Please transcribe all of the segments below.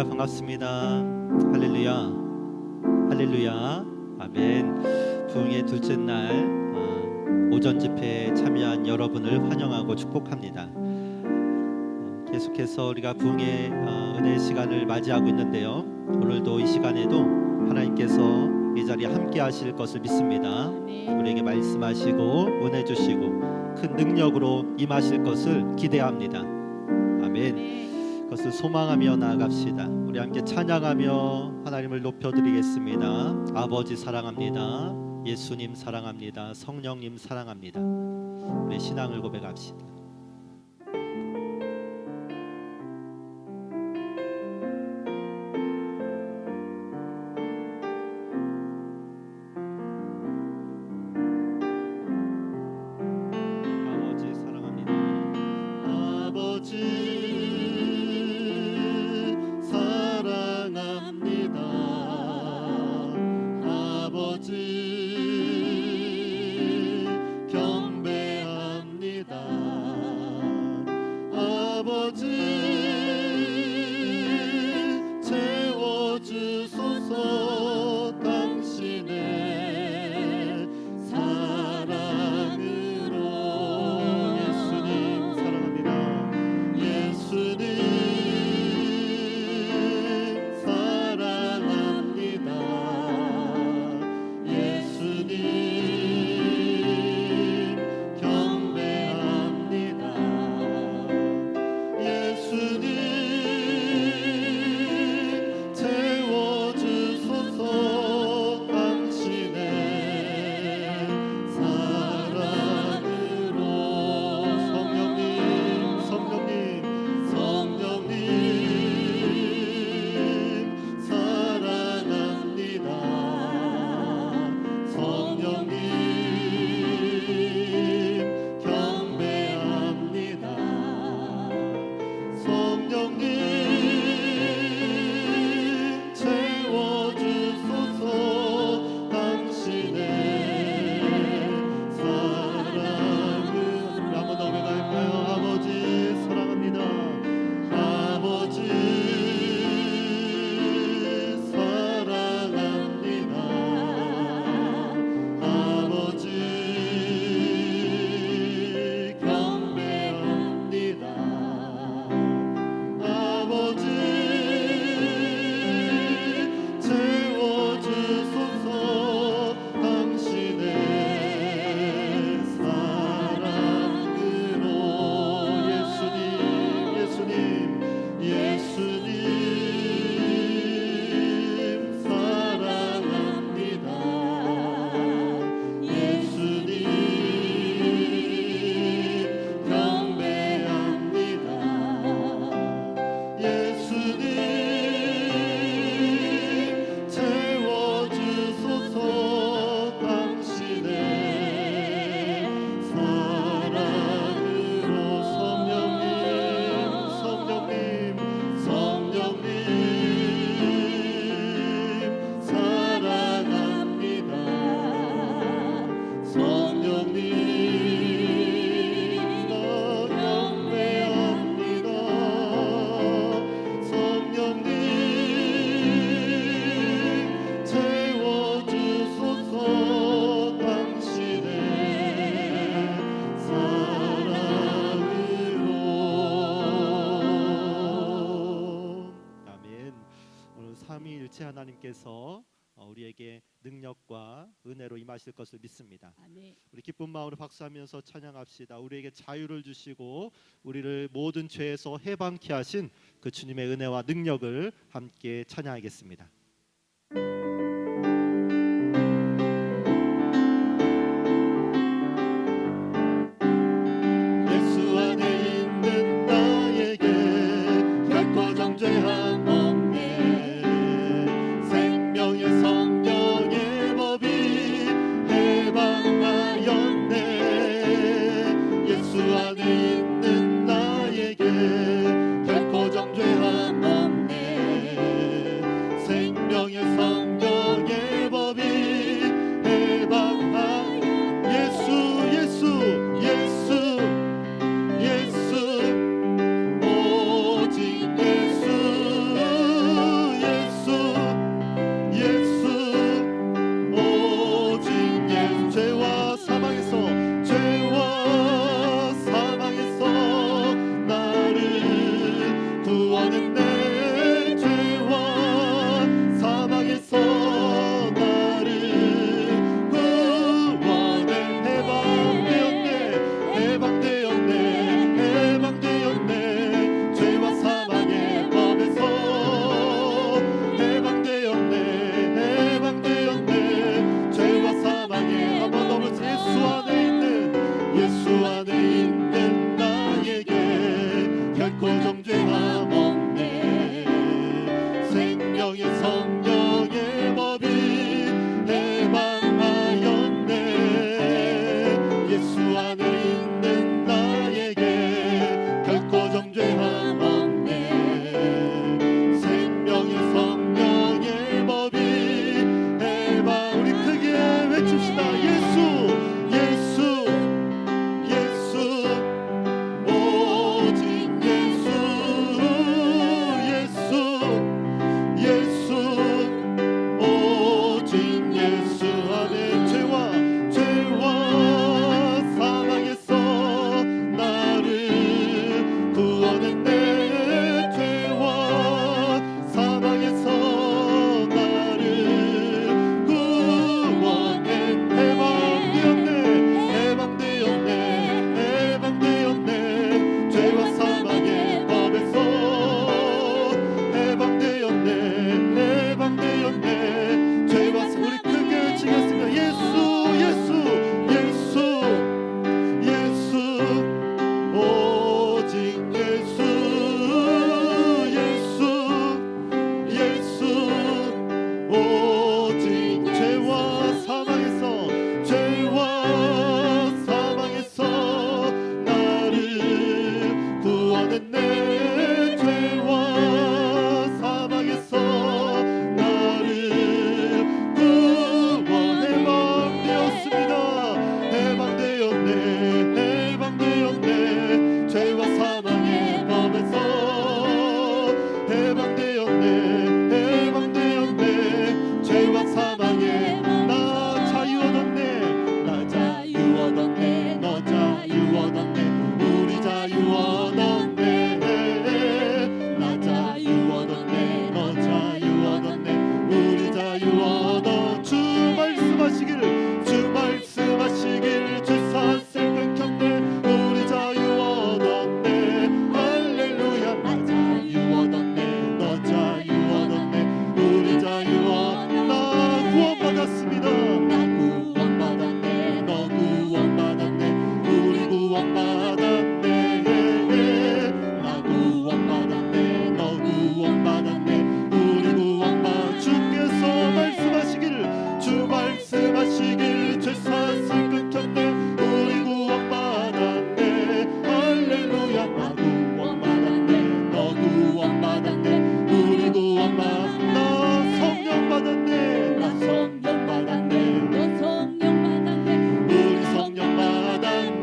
할렐루야, 반갑습니다. 할렐루야, 할렐루야, 아멘. 부흥의 둘째 날 오전 집회에 참여한 여러분을 환영하고 축복합니다. 계속해서 우리가 부흥의 은혜의 시간을 맞이하고 있는데요, 오늘도 이 시간에도 하나님께서 이 자리에 함께 하실 것을 믿습니다. 우리에게 말씀하시고 은혜 주시고 큰 능력으로 임하실 것을 기대합니다. 아멘. 그것을 소망하며 나아갑시다. 우리 함께 찬양하며 하나님을 높여드리겠습니다. 아버지 사랑합니다. 예수님 사랑합니다. 성령님 사랑합니다. 우리 신앙을 고백합시다. 하나님께서 우리에게 능력과 은혜로 임하실 것을 믿습니다. 우리 기쁜 마음으로 박수하면서 찬양합시다. 우리에게 자유를 주시고 우리를 모든 죄에서 해방케 하신 그 주님의 은혜와 능력을 함께 찬양하겠습니다. 예수 안에 있는 나에게 결코 정죄함 없네.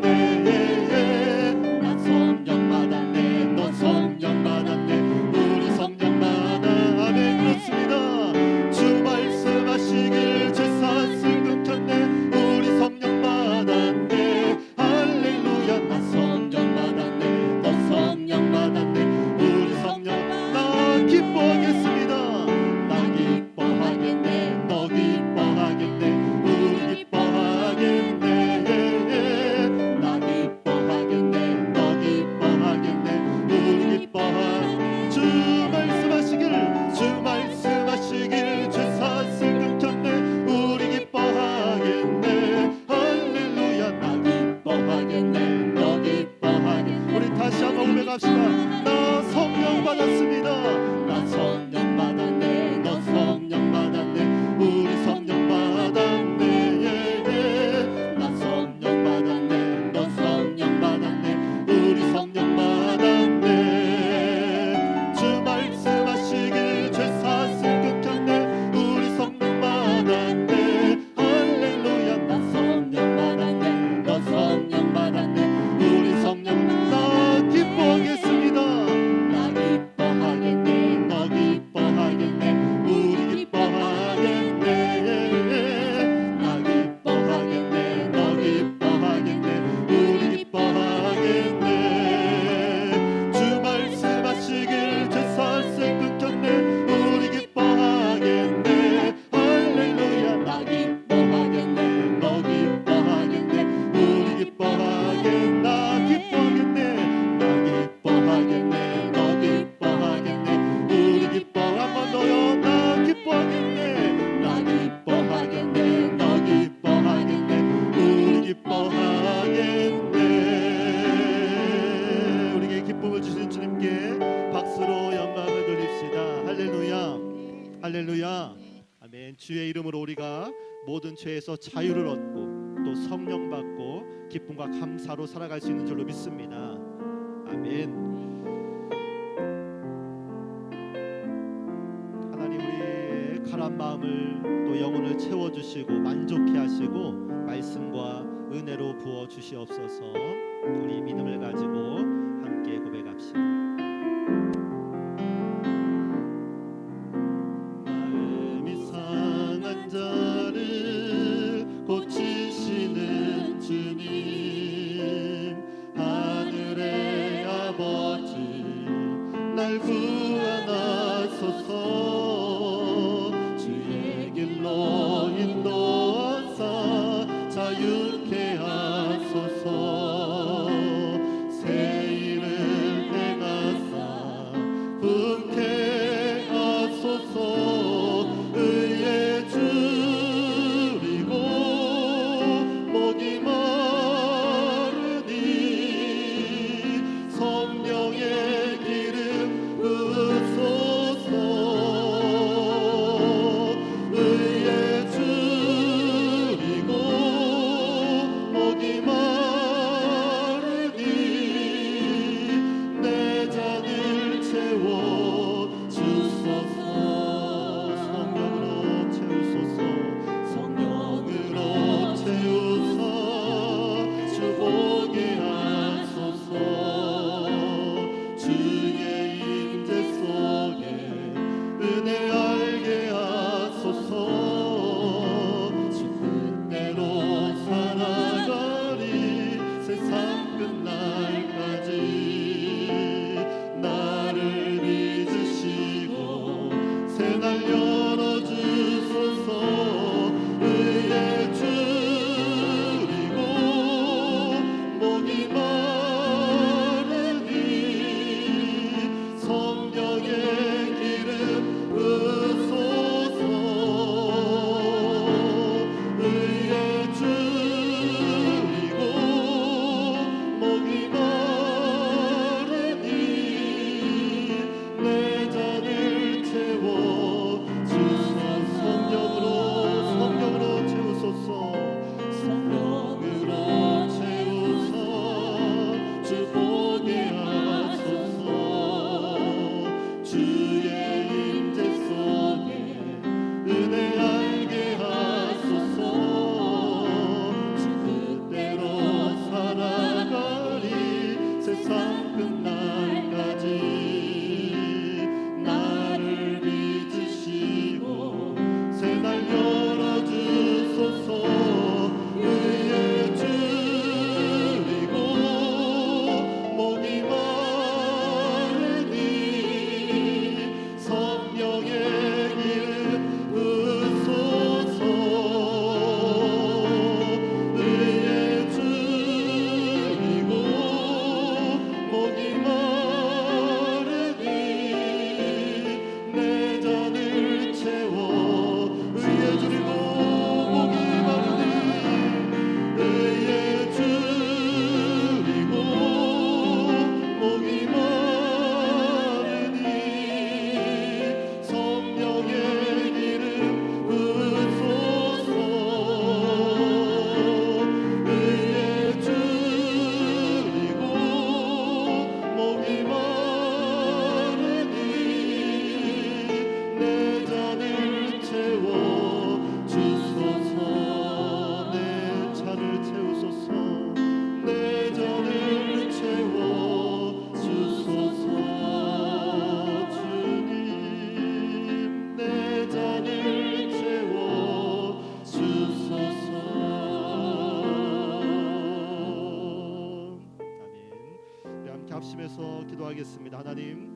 받았네. 나 성령 받았네. 너 성령 받았네. 우리 성령 받아. 아멘. 그렇습니다. 주 말씀하시길 제사슬 끊겼네. 우리 성령 받았네. 할렐루야. 나 성령 받았네. 너 성령 받았네. 우리 성령 나 기뻐하겠습니다. 나 기뻐하겠네. 너 기뻐하겠네. 우리 기뻐하겠네. 나 기뻐하겠네. 너 기뻐하겠네. 우리 기뻐하 주 말씀하시길 주 말씀하시길 죄사슬 끊겼네. 우리 기뻐하겠네. 할렐루야. 나 기뻐하겠네. 너 기뻐하겠네. 우리 다시 한번 올라갑시다. 나 성령 받았습니다. 나 성령 받았네. 너 성령 받았네. 우리 성령 받았네. 나 성령 받았네. 너 성령 받았네. 우리 성령 받았네. 주 말씀하시길 죄사슬 끊겼네. 우리 성령 받았네. 할렐루야. 나 성령 받았네. 너 성령 받았네. 우리 성령 나 기뻐하겠습니다. 나 기뻐하겠네. 너 기뻐하겠네. 우리 기뻐하겠네. 나 기뻐하겠네. 너 기뻐하겠네. 우리 기뻐하겠네. 주 말씀하시길 제사슬 끊겼네. 우리 기뻐하겠네. 할렐루야. 나 기뻐하겠네. 너 기뻐하겠네. 우리 기뻐하겠네. 나 기뻐하겠네. 나 기뻐하겠네. 너 기뻐하겠네. 우리 기뻐 한 번 더요. 나 기뻐하겠네. 나 기뻐하겠네. 너 기뻐하겠네. 우리 기뻐하겠네. 우리에게 기쁨을 주신 주님께 박수로 영광을 돌립시다. 할렐루야. 할렐루야. 아멘. 주의 이름으로 우리가 모든 죄에서 자유를 얻고 또 성령 받고 기쁨과 감사로 살아갈 수 있는 줄로 믿습니다. 아멘. 하나님 우리의 가란 마음을 또 영혼을 채워주시고 만족해 하시고 말씀과 은혜로 부어 주시옵소서. 우리 믿음을 가지고 함께 고백합시다. 마음이 상한 자를 고치시는 주님, 하늘의 아버지 날 구원하소서. 주의 길로 인도하사 자유케 하소서. 새 일을 행하사 합심해서 기도하겠습니다. 하나님,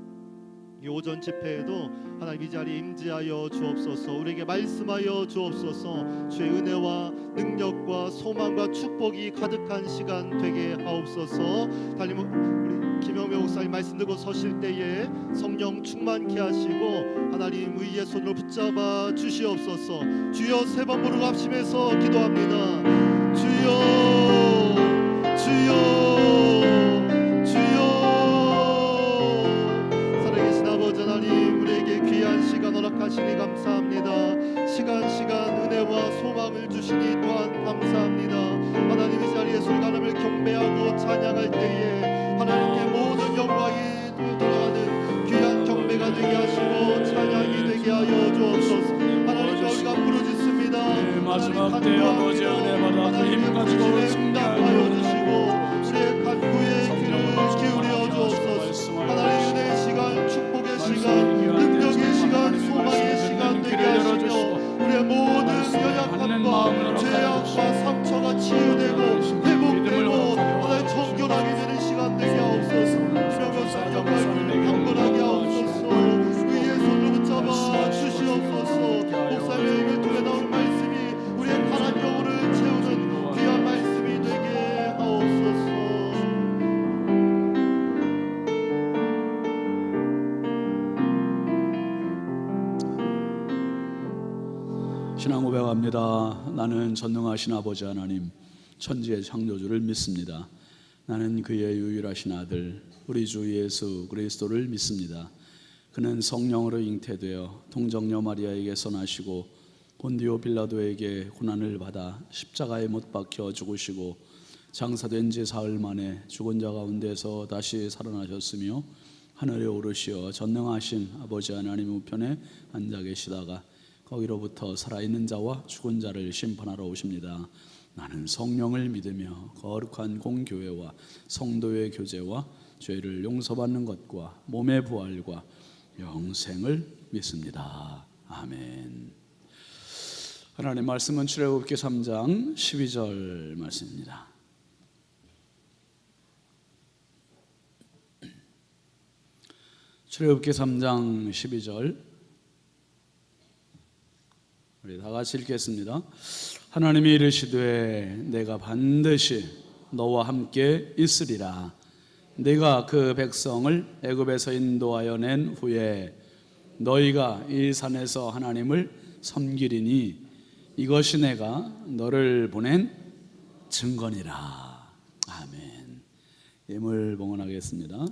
이 오전 집회에도 하나님 이 자리에 임재하여 주옵소서. 우리에게 말씀하여 주옵소서. 주의 은혜와 능력과 소망과 축복이 가득한 시간 되게 하옵소서. 달리 우리 김영배 목사님 말씀 듣고 서실 때에 성령 충만케 하시고 하나님 의의 손으로 붙잡아 주시옵소서. 주여, 세 번 부르고 합심해서 기도합니다. 주여, 주여, 주여. 아버지 하나님, 우리에게 귀한 시간 허락하시니 감사합니다. 시간 은혜와 소망을 주시니 또한 감사합니다. 하나님, 이 자리에 술가람을 경배하고 찬양할 때에 하나님께 모든 영광이 돌아가는 귀한 경배가 되게 하시고 찬양이 되게 하여 주옵소서. 하나님, 우리가 부르짖습니다. 마지막 때 아버지 은혜 받아 그 힘 가지고 승리하여 주시고 우리의 간구에 귀를 기울여 주옵소서. 하나님, 은혜의 시간, 축복의 시간, 능력의 시간, 소망의 시간 되게 하시며 우리의 모든 연약함과 죄악과 상처가 치유되고 회복되고 하나님 정결하게 되는 시간 되게 하옵소서. 주여, 영광을 경건하게 하옵소서. 의의 손으로 붙잡아 주시옵소서. 목사님의 입을 통해 나온 말씀이 우리의 가난 영혼을 채우는 귀한 말씀이 되게 하옵소서. 신앙 고백합니다. 나는 전능하신 아버지 하나님, 천지의 창조주를 믿습니다. 나는 그의 유일하신 아들 우리 주 예수 그리스도를 믿습니다. 그는 성령으로 잉태되어 동정녀 마리아에게서 나시고 본디오 빌라도에게 고난을 받아 십자가에 못 박혀 죽으시고 장사된 지 사흘 만에 죽은 자 가운데서 다시 살아나셨으며 하늘에 오르시어 전능하신 아버지 하나님 우편에 앉아 계시다가 거기로부터 살아있는 자와 죽은 자를 심판하러 오십니다. 나는 성령을 믿으며 거룩한 공교회와 성도의 교제와 죄를 용서받는 것과 몸의 부활과 영생을 믿습니다. 아멘. 하나님 말씀은 출애굽기 3장 12절 말씀입니다. 출애굽기 3장 12절 우리 다 같이 읽겠습니다. 하나님이 이르시되 내가 반드시 너와 함께 있으리라. 내가 그 백성을 애굽에서 인도하여 낸 후에 너희가 이 산에서 하나님을 섬기리니 이것이 내가 너를 보낸 증거니라. 아멘. 예물 봉헌하겠습니다.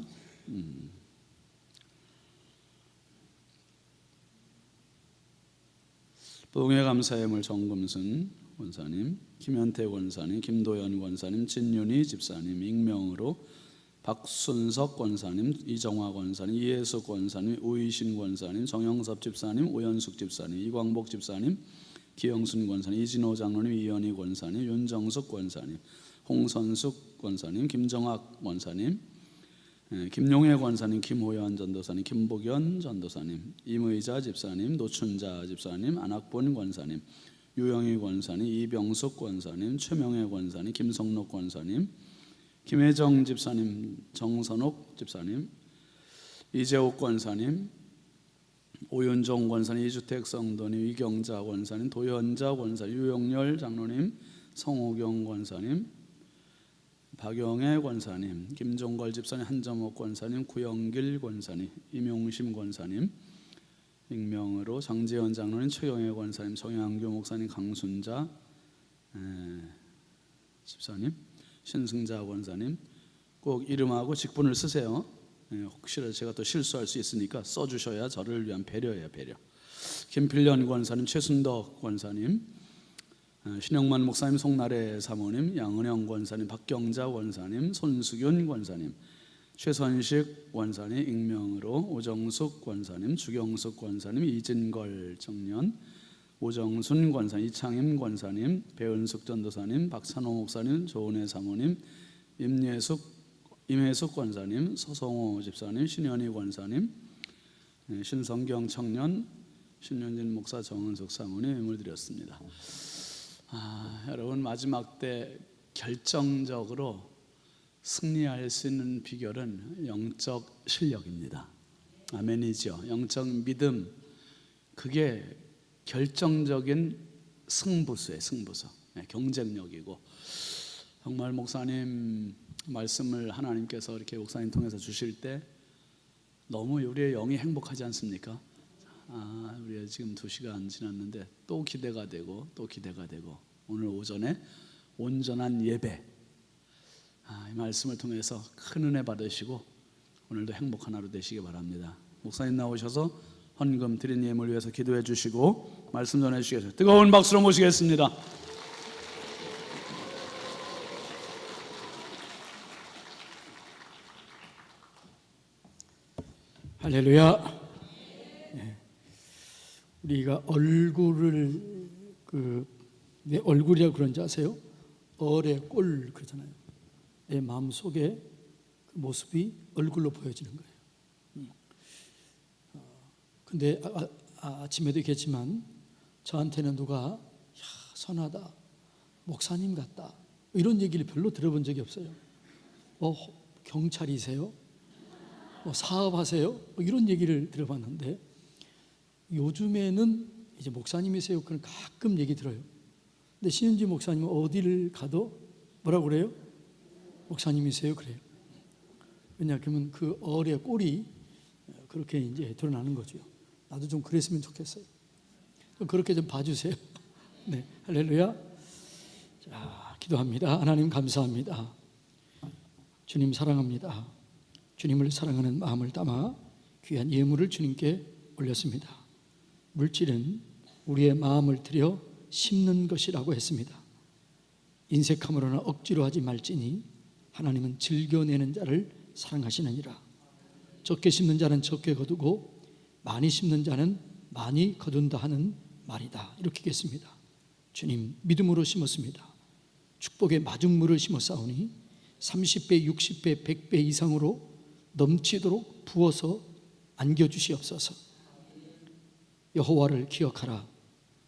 부흥의 감사예물 정금순 권사님, 김현태 권사님, 김도현 권사님, 진윤희 집사님, 익명으로 박순석 권사님, 이정화 권사님, 이혜숙 권사님, 우이신 권사님, 정영섭 집사님, 오연숙 집사님, 이광복 집사님, 기영순 권사님, 이진호 장로님, 이현희 권사님, 윤정숙 권사님, 홍선숙 권사님, 김정학 권사님, 김용혜 권사님, 김호연 전도사님, 김복연 전도사님, 임의자 집사님, 노춘자 집사님, 안학본 권사님, 유영희 권사님, 이병숙 권사님, 최명혜 권사님, 김성록 권사님, 김혜정 집사님, 정선옥 집사님, 이재옥 권사님, 오윤종 권사님, 이주택 성도님, 이경자 권사님, 도현자 권사님, 유영열 장로님, 성호경 권사님, 박영애 권사님, 김종걸 집사님, 한정옥 권사님, 구영길 권사님, 임용심 권사님, 익명으로 장재현 장로님, 최영애 권사님, 정양규 목사님, 강순자 집사님, 신승자 권사님, 꼭 이름하고 직분을 쓰세요. 혹시라도 제가 또 실수할 수 있으니까 써주셔야 저를 위한 배려예요, 배려. 김필련 권사님, 최순덕 권사님, 신영만 목사님, 송나래 사모님, 양은영 권사님, 박경자 권사님, 손수균 권사님, 최선식 권사님, 익명으로 오정숙 권사님, 주경숙 권사님, 이진걸 청년, 오정순 권사님, 이창임 권사님, 배은숙 전도사님, 박찬호 목사님, 조은혜 사모님, 임혜숙 권사님, 서성호 집사님, 신현희 권사님, 신성경 청년, 신현진 목사, 정은숙 사모님 예물 드렸습니다. 여러분 마지막 때 결정적으로 승리할 수 있는 비결은 영적 실력입니다. 아멘이죠. 영적 믿음, 그게 결정적인 승부수예요. 승부수. 경쟁력이고, 정말 목사님 말씀을 하나님께서 이렇게 목사님 통해서 주실 때 너무 우리의 영이 행복하지 않습니까? 우리가 지금 2시간 지났는데 또 기대가 되고 또 기대가 되고, 오늘 오전에 온전한 예배, 이 말씀을 통해서 큰 은혜 받으시고 오늘도 행복한 하루 되시기 바랍니다. 목사님 나오셔서 헌금 드린 예물 위해서 기도해 주시고 말씀 전해 주시겠습니다. 뜨거운 박수로 모시겠습니다. 할렐루야. 우리가 얼굴을 내 얼굴이라고 그런지 아세요? 얼의 꼴 그러잖아요. 내 마음 속에 그 모습이 얼굴로 보여지는 거예요. 근데 아침에도 얘기했지만 저한테는 누가 선하다, 목사님 같다 이런 얘기를 별로 들어본 적이 없어요. 경찰이세요? 사업하세요? 이런 얘기를 들어봤는데, 요즘에는 이제 목사님이세요? 그런 가끔 얘기 들어요. 근데 신은지 목사님은 어디를 가도 뭐라고 그래요? 목사님이세요? 그래요. 왜냐하면 그 얼의 꼴이 그렇게 이제 드러나는 거죠. 나도 좀 그랬으면 좋겠어요. 좀 그렇게 좀 봐주세요. 네, 할렐루야. 자, 기도합니다. 하나님 감사합니다. 주님 사랑합니다. 주님을 사랑하는 마음을 담아 귀한 예물을 주님께 올렸습니다. 물질은 우리의 마음을 들여 심는 것이라고 했습니다. 인색함으로나 억지로 하지 말지니 하나님은 즐겨내는 자를 사랑하시느니라. 적게 심는 자는 적게 거두고 많이 심는 자는 많이 거둔다 하는 말이다. 이렇게 했습니다. 주님, 믿음으로 심었습니다. 축복의 마중물을 심었사오니 30배, 60배, 100배 이상으로 넘치도록 부어서 안겨주시옵소서. 여호와를 기억하라.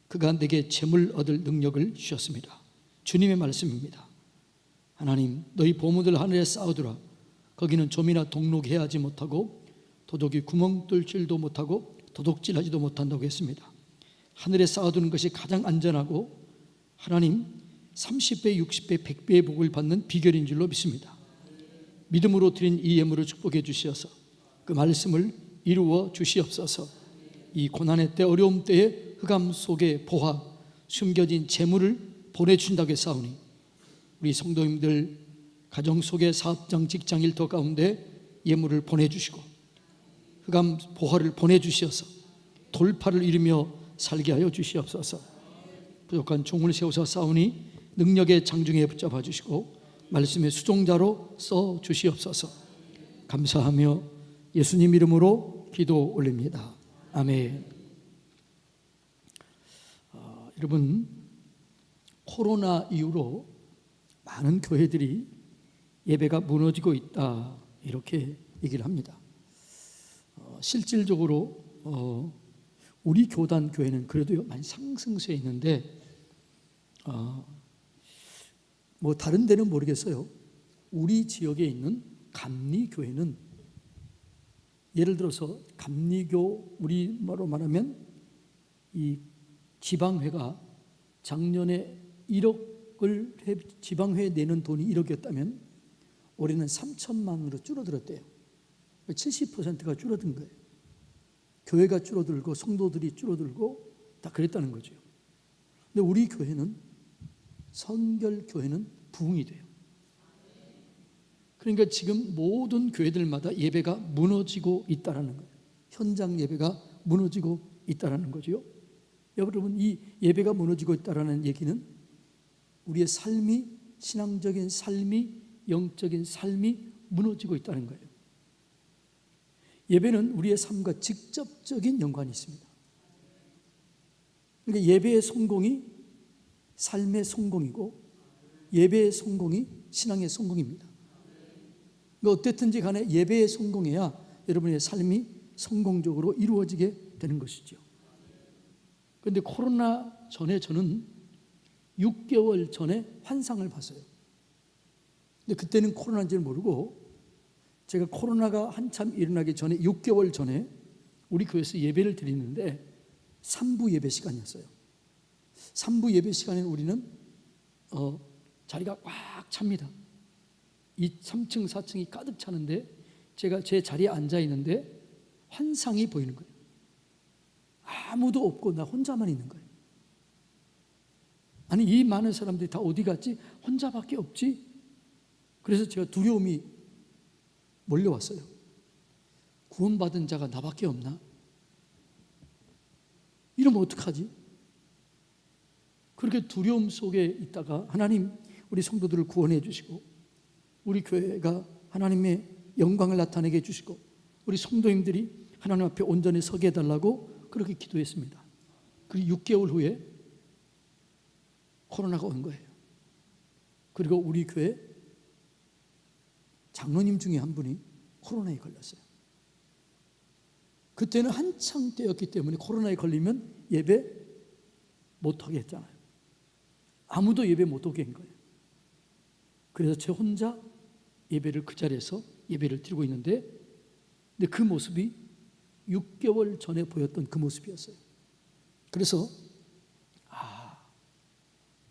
그가 내게 재물 얻을 능력을 주셨습니다. 주님의 말씀입니다. 하나님, 너희 보물들 하늘에 쌓아두라. 거기는 좀이나 동록해하지 못하고 도둑이 구멍 뚫 줄도 못하고 도둑질하지도 못한다고 했습니다. 하늘에 쌓아두는 것이 가장 안전하고 하나님 30배, 60배, 100배의 복을 받는 비결인 줄로 믿습니다. 믿음으로 드린 이 예물을 축복해 주시어서 그 말씀을 이루어 주시옵소서. 이 고난의 때, 어려움 때에 흑암 속에 보화, 숨겨진 재물을 보내주신다고 했사오니 우리 성도님들 가정 속에 사업장, 직장, 일터 가운데 예물을 보내주시고 흑암 보화를 보내주시어서 돌파를 이루며 살게 하여 주시옵소서. 부족한 종을 세우사 싸우니 능력의 장중에 붙잡아 주시고 말씀의 수종자로 써 주시옵소서. 감사하며 예수님 이름으로 기도 올립니다. 아멘. 여러분, 코로나 이후로 많은 교회들이 예배가 무너지고 있다 이렇게 얘기를 합니다. 실질적으로 우리 교단 교회는 그래도 많이 상승세에 있는데 뭐 다른 데는 모르겠어요. 우리 지역에 있는 감리교회는 예를 들어서 감리교 우리말로 말하면 이 지방회가 작년에 1억을 지방회에 내는 돈이 1억이었다면 올해는 3천만 원으로 줄어들었대요. 70%가 줄어든 거예요. 교회가 줄어들고 성도들이 줄어들고 다 그랬다는 거죠. 근데 우리 교회는 성결교회는 부흥이 돼요. 그러니까 지금 모든 교회들마다 예배가 무너지고 있다는 거예요. 현장 예배가 무너지고 있다는 거죠. 여러분, 이 예배가 무너지고 있다는 얘기는 우리의 삶이, 신앙적인 삶이, 영적인 삶이 무너지고 있다는 거예요. 예배는 우리의 삶과 직접적인 연관이 있습니다. 그러니까 예배의 성공이 삶의 성공이고 예배의 성공이 신앙의 성공입니다. 그러니까 어쨌든지 간에 예배의 성공해야 여러분의 삶이 성공적으로 이루어지게 되는 것이죠. 그런데 코로나 전에 저는 6개월 전에 환상을 봤어요. 근데 근데 그때는 코로나인지를 모르고 제가 코로나가 한참 일어나기 전에 6개월 전에 우리 교회에서 예배를 드리는데 3부 예배 시간이었어요. 3부 예배 시간에는 우리는 자리가 꽉 찹니다. 이 3층 4층이 가득 차는데 제가 제 자리에 앉아 있는데 환상이 보이는 거예요. 아무도 없고 나 혼자만 있는 거예요. 아니, 이 많은 사람들이 다 어디 갔지? 혼자밖에 없지? 그래서 제가 두려움이 몰려왔어요. 구원받은 자가 나밖에 없나? 이러면 어떡하지? 그렇게 두려움 속에 있다가 하나님 우리 성도들을 구원해 주시고 우리 교회가 하나님의 영광을 나타내게 해주시고 우리 성도님들이 하나님 앞에 온전히 서게 해달라고 그렇게 기도했습니다. 그리고 6개월 후에 코로나가 온 거예요. 그리고 우리 교회 장로님 중에 한 분이 코로나에 걸렸어요. 그때는 한창 때였기 때문에 코로나에 걸리면 예배 못하게 했잖아요. 아무도 예배 못오게 한 거예요. 그래서 저 혼자 예배를 그 자리에서 예배를 드리고 있는데 근데 그 모습이 6개월 전에 보였던 그 모습이었어요. 그래서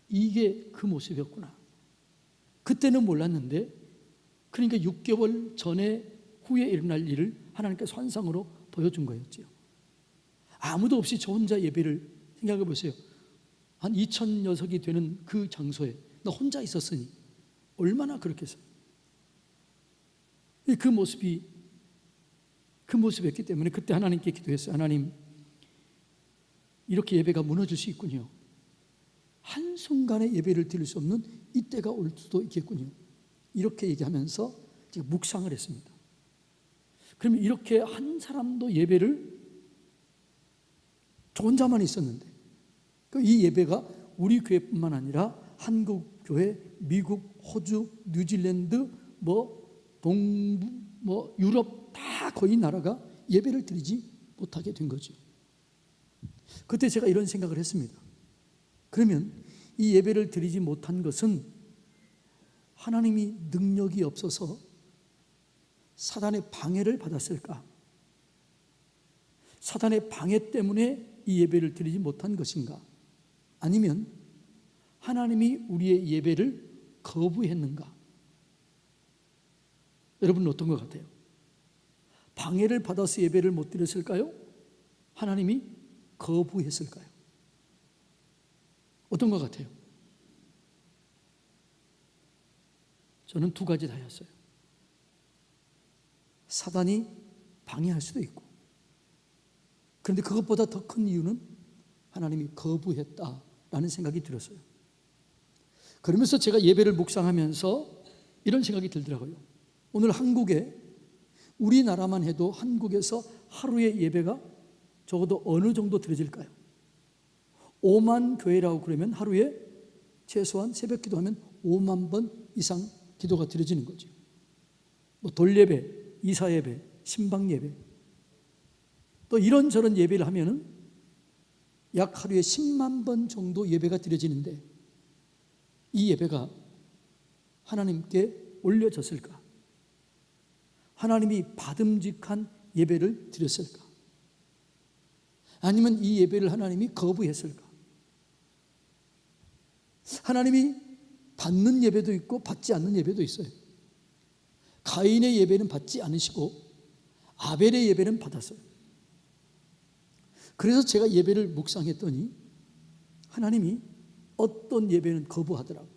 이게 그 모습이었구나. 그때는 몰랐는데 그러니까 6개월 전에 후에 일어날 일을 하나님께서 환상으로 보여준 거였죠. 아무도 없이 저 혼자 예배를 생각해 보세요. 한 2,000여석이 되는 그 장소에 나 혼자 있었으니 얼마나 그렇겠어요. 그 모습이었기 때문에 그때 하나님께 기도했어요. 하나님, 이렇게 예배가 무너질 수 있군요. 한순간에 예배를 드릴 수 없는 이때가 올 수도 있겠군요. 이렇게 얘기하면서 제가 묵상을 했습니다. 그러면 이렇게 한 사람도 예배를 저 혼자만 있었는데 이 예배가 우리 교회뿐만 아니라 한국 교회, 미국, 호주, 뉴질랜드, 동부, 유럽 다 거의 나라가 예배를 드리지 못하게 된 거죠. 그때 제가 이런 생각을 했습니다. 그러면 이 예배를 드리지 못한 것은 하나님이 능력이 없어서 사단의 방해를 받았을까? 사단의 방해 때문에 이 예배를 드리지 못한 것인가? 아니면 하나님이 우리의 예배를 거부했는가? 여러분은 어떤 것 같아요? 방해를 받아서 예배를 못 드렸을까요? 하나님이 거부했을까요? 어떤 것 같아요? 저는 두 가지 다였어요. 사단이 방해할 수도 있고, 그런데 그것보다 더 큰 이유는 하나님이 거부했다라는 생각이 들었어요. 그러면서 제가 예배를 묵상하면서 이런 생각이 들더라고요. 오늘 한국에, 우리나라만 해도 한국에서 하루에 예배가 적어도 어느 정도 드려질까요? 5만 교회라고 그러면 하루에 최소한 새벽 기도하면 5만 번 이상 기도가 드려지는 거죠. 돌예배, 이사예배, 신방예배, 또 이런저런 예배를 하면은 약 하루에 10만 번 정도 예배가 드려지는데 이 예배가 하나님께 올려졌을까? 하나님이 받음직한 예배를 드렸을까? 아니면 이 예배를 하나님이 거부했을까? 하나님이 받는 예배도 있고 받지 않는 예배도 있어요. 가인의 예배는 받지 않으시고 아벨의 예배는 받았어요. 그래서 제가 예배를 묵상했더니 하나님이 어떤 예배는 거부하더라고요.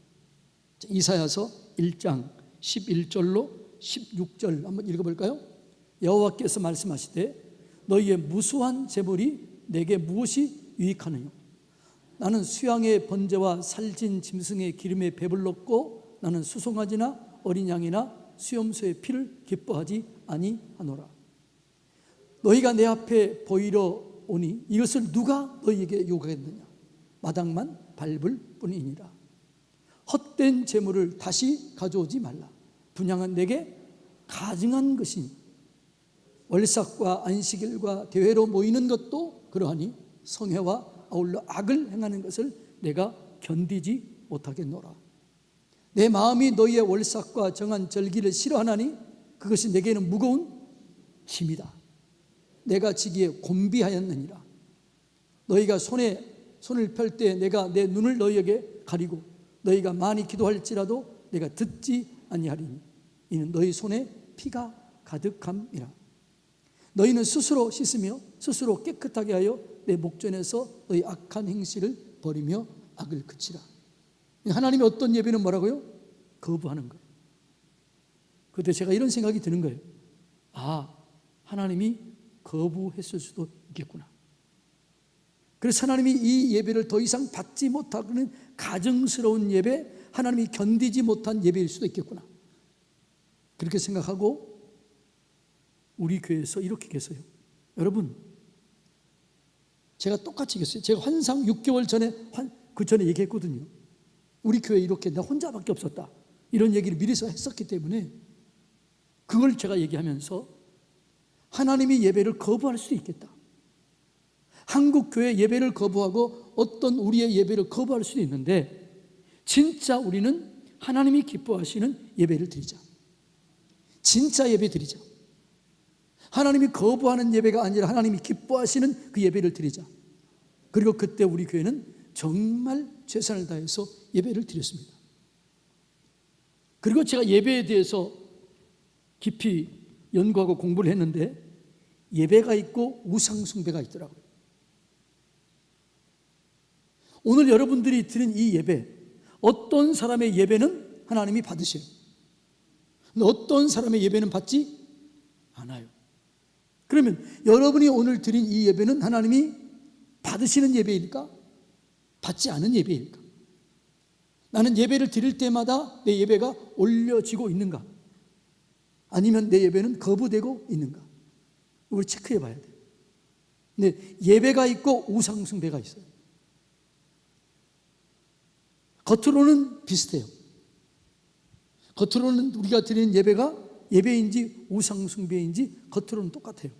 이사야서 1장 11절로 16절 한번 읽어볼까요? 여호와께서 말씀하시되 너희의 무수한 재물이 내게 무엇이 유익하느냐? 나는 수양의 번제와 살진 짐승의 기름에 배불렀고 나는 수송아지나 어린 양이나 수염소의 피를 기뻐하지 아니하노라. 너희가 내 앞에 보이러 오니 이것을 누가 너희에게 요구하겠느냐? 마당만 밟을 뿐이니라. 헛된 재물을 다시 가져오지 말라. 분향은 내게 가증한 것이니 월삭과 안식일과 대회로 모이는 것도 그러하니 성회와 아울러 악을 행하는 것을 내가 견디지 못하겠노라. 내 마음이 너희의 월삭과 정한 절기를 싫어하나니 그것이 내게는 무거운 짐이다. 내가 지기에 곤비하였느니라. 너희가 손을 펼 때 내가 내 눈을 너희에게 가리고 너희가 많이 기도할지라도 내가 듣지 아니하리니 이는 너희 손에 피가 가득함이라. 너희는 스스로 씻으며 스스로 깨끗하게 하여 내 목전에서 너희 악한 행실을 버리며 악을 그치라. 하나님의 어떤 예배는 뭐라고요? 거부하는 거예요. 그때 제가 이런 생각이 드는 거예요. 아, 하나님이 거부했을 수도 있겠구나. 그래서 하나님이 이 예배를 더 이상 받지 못하는 가증스러운 예배, 하나님이 견디지 못한 예배일 수도 있겠구나. 그렇게 생각하고 우리 교회에서 이렇게 계세요. 여러분, 제가 똑같이 계세요. 제가 환상 6개월 전에 그 전에 얘기했거든요. 우리 교회 이렇게 나 혼자밖에 없었다, 이런 얘기를 미리서 했었기 때문에 그걸 제가 얘기하면서 하나님이 예배를 거부할 수도 있겠다. 한국 교회 예배를 거부하고 어떤 우리의 예배를 거부할 수도 있는데 진짜 우리는 하나님이 기뻐하시는 예배를 드리자. 진짜 예배 드리자. 하나님이 거부하는 예배가 아니라 하나님이 기뻐하시는 그 예배를 드리자. 그리고 그때 우리 교회는 정말 최선을 다해서 예배를 드렸습니다. 그리고 제가 예배에 대해서 깊이 연구하고 공부를 했는데 예배가 있고 우상숭배가 있더라고요. 오늘 여러분들이 드린 이 예배, 어떤 사람의 예배는 하나님이 받으셔요. 근데 어떤 사람의 예배는 받지 않아요. 그러면 여러분이 오늘 드린 이 예배는 하나님이 받으시는 예배일까? 받지 않은 예배일까? 나는 예배를 드릴 때마다 내 예배가 올려지고 있는가? 아니면 내 예배는 거부되고 있는가? 이걸 체크해 봐야 돼요. 근데 예배가 있고 우상숭배가 있어요. 겉으로는 비슷해요. 겉으로는 우리가 드리는 예배가 예배인지 우상숭배인지 겉으로는 똑같아요.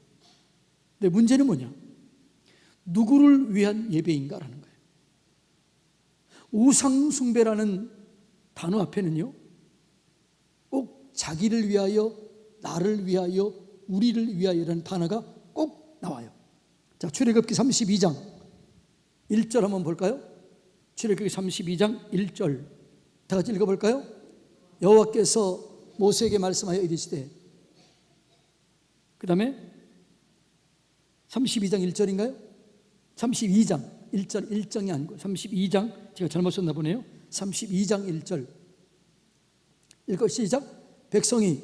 근데 문제는 뭐냐? 누구를 위한 예배인가라는 거예요. 우상숭배라는 단어 앞에는요, 꼭 자기를 위하여, 나를 위하여, 우리를 위하여라는 단어가 꼭 나와요. 자, 출애굽기 32장 1절 한번 볼까요? 출애굽기 32장 1절 다 같이 읽어볼까요? 여호와께서 모세에게 말씀하여 이르시되, 그 다음에 32장 1절인가요? 32장 1절 1장이 아니고 32장, 제가 잘못 썼나 보네요. 32장 1절 읽어 시작. 백성이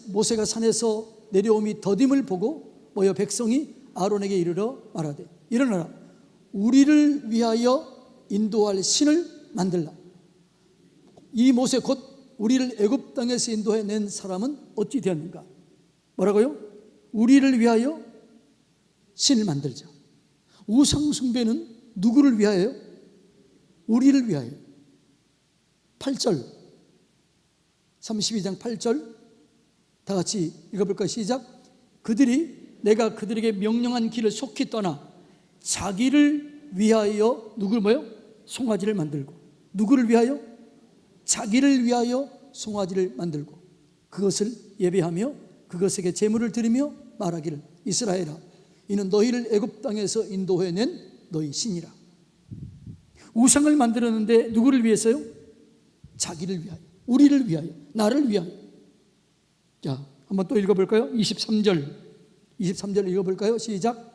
모세가 산에서 내려오미 더딤을 보고 모여 백성이 아론에게 이르러 말하되, 일어나라, 우리를 위하여 인도할 신을 만들라. 이 모세 곧 우리를 애굽 땅에서 인도해 낸 사람은 어찌 되었는가? 뭐라고요? 우리를 위하여 신을 만들자. 우상 숭배는 누구를 위하여요? 우리를 위하여. 8절 32장 8절 다 같이 읽어볼까요? 시작. 그들이 내가 그들에게 명령한 길을 속히 떠나 자기를 위하여 누구를 뭐요? 송아지를 만들고. 누구를 위하여? 자기를 위하여 송아지를 만들고 그것을 예배하며 그것에게 제물을 드리며 말하기를, 이스라엘아, 이는 너희를 애굽 땅에서 인도해낸 너희 신이라. 우상을 만들었는데 누구를 위해서요? 자기를 위하여, 우리를 위하여, 나를 위하여. 자, 한번 또 읽어볼까요? 23절 읽어볼까요? 시작.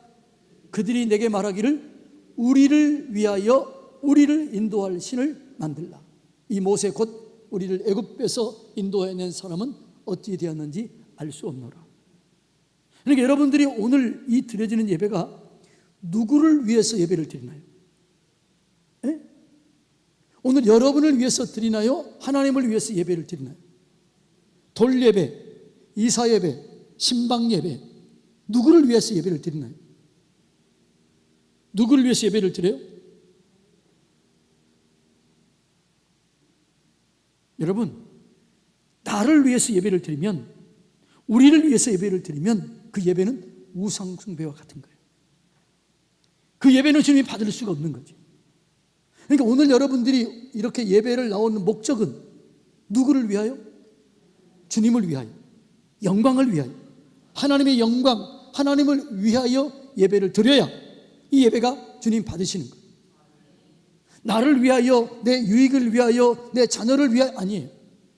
그들이 내게 말하기를 우리를 위하여 우리를 인도할 신을 만들라. 이 모세 곧 우리를 애굽에서 인도해낸 사람은 어찌 되었는지 알 수 없노라. 그러니까 여러분들이 오늘 이 드려지는 예배가 누구를 위해서 예배를 드리나요? 에? 오늘 여러분을 위해서 드리나요? 하나님을 위해서 예배를 드리나요? 돌예배, 이사예배, 신방예배, 누구를 위해서 예배를 드리나요? 누구를 위해서 예배를 드려요? 여러분, 나를 위해서 예배를 드리면, 우리를 위해서 예배를 드리면 그 예배는 우상 숭배와 같은 거예요. 그 예배는 주님이 받을 수가 없는 거죠. 그러니까 오늘 여러분들이 이렇게 예배를 나오는 목적은 누구를 위하여? 주님을 위하여, 영광을 위하여, 하나님의 영광, 하나님을 위하여 예배를 드려야 이 예배가 주님 받으시는 거예요. 나를 위하여, 내 유익을 위하여, 내 자녀를 위하여 아니에요.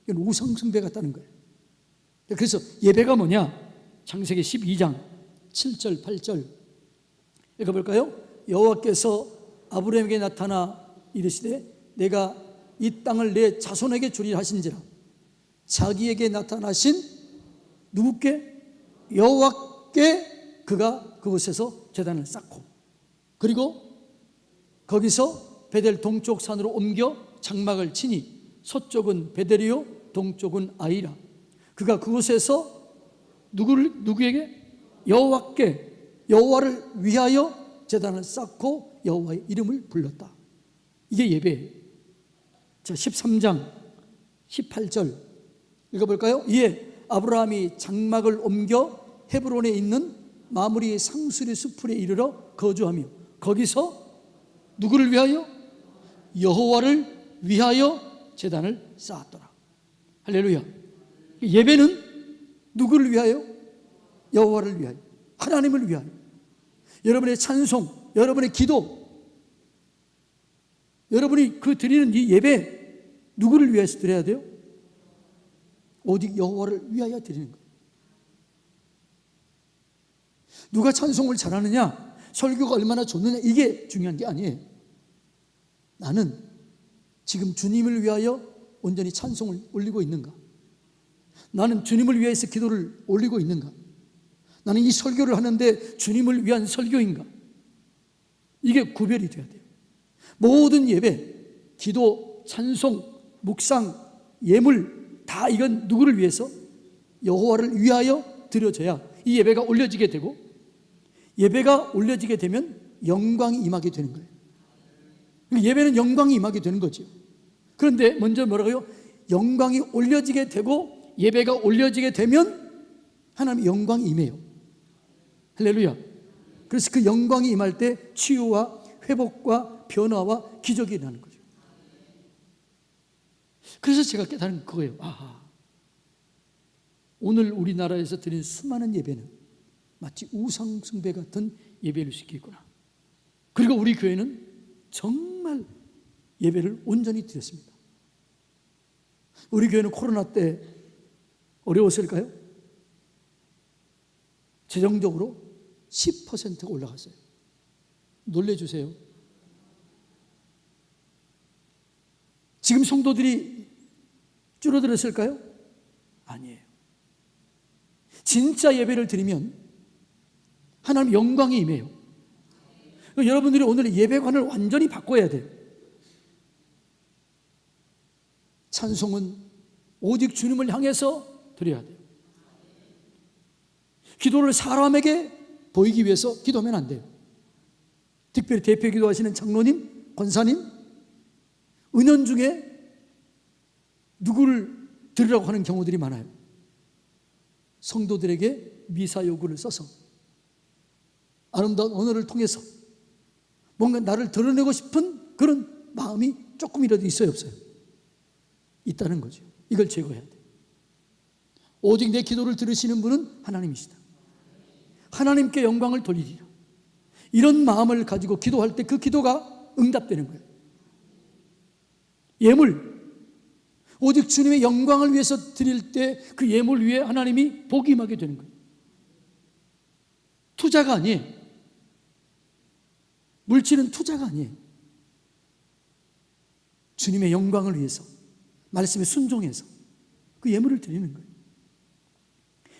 이건 우상숭배 같다는 거예요. 그래서 예배가 뭐냐? 창세기 12장 7절 8절 읽어볼까요? 여호와께서 아브라함에게 나타나 이르시되 내가 이 땅을 내 자손에게 주리라 하신지라. 자기에게 나타나신 누구께? 여호와께 그가 그곳에서 제단을 쌓고, 그리고 거기서 베델 동쪽 산으로 옮겨 장막을 치니 서쪽은 베델이요 동쪽은 아이라. 그가 그곳에서 누구에게? 여호와께, 여호와를 위하여 제단을 쌓고 여호와의 이름을 불렀다. 이게 예배예요. 자, 13장 18절 읽어볼까요? 이에 아브라함이 장막을 옮겨 헤브론에 있는 마므리 상수리 숲에 이르러 거주하며 거기서 누구를 위하여? 여호와를 위하여 제단을 쌓았더라. 할렐루야. 예배는 누구를 위하여? 여호와를 위하여, 하나님을 위하여. 여러분의 찬송, 여러분의 기도, 여러분이 그 드리는 이 예배 누구를 위해서 드려야 돼요? 오직 여호와를 위하여 드리는 거예요. 누가 찬송을 잘하느냐, 설교가 얼마나 좋느냐, 이게 중요한 게 아니에요. 나는 지금 주님을 위하여 온전히 찬송을 올리고 있는가? 나는 주님을 위해서 기도를 올리고 있는가? 나는 이 설교를 하는데 주님을 위한 설교인가? 이게 구별이 돼야 돼요. 모든 예배, 기도, 찬송, 묵상, 예물 다 이건 누구를 위해서? 여호와를 위하여 드려져야 이 예배가 올려지게 되고, 예배가 올려지게 되면 영광이 임하게 되는 거예요. 예배는 영광이 임하게 되는 거죠. 그런데 먼저 뭐라고요? 영광이 올려지게 되고 예배가 올려지게 되면 하나님의 영광이 임해요. 할렐루야. 그래서 그 영광이 임할 때 치유와 회복과 변화와 기적이 일어나는 거죠. 그래서 제가 깨달은 그거예요. 아하, 오늘 우리나라에서 드린 수많은 예배는 마치 우상숭배 같은 예배를 시키구나. 그리고 우리 교회는 정말 예배를 온전히 드렸습니다. 우리 교회는 코로나 때 어려웠을까요? 재정적으로 10%가 올라갔어요. 놀래주세요. 지금 성도들이 줄어들었을까요? 아니에요. 진짜 예배를 드리면 하나님 영광이 임해요. 여러분들이 오늘 예배관을 완전히 바꿔야 돼요. 찬송은 오직 주님을 향해서 드려야 돼요. 기도를 사람에게 보이기 위해서 기도하면 안 돼요. 특별히 대표 기도하시는 장로님, 권사님, 은연중에 누구를 들으라고 하는 경우들이 많아요. 성도들에게 미사 요구를 써서 아름다운 언어를 통해서 뭔가 나를 드러내고 싶은 그런 마음이 조금이라도 있어요, 없어요? 있다는 거죠. 이걸 제거해야 돼요. 오직 내 기도를 들으시는 분은 하나님이시다. 하나님께 영광을 돌리리라. 이런 마음을 가지고 기도할 때 그 기도가 응답되는 거예요. 예물, 오직 주님의 영광을 위해서 드릴 때 그 예물 위에 하나님이 복이 임하게 되는 거예요. 투자가 아니에요. 물질은 투자가 아니에요. 주님의 영광을 위해서, 말씀에 순종해서 그 예물을 드리는 거예요.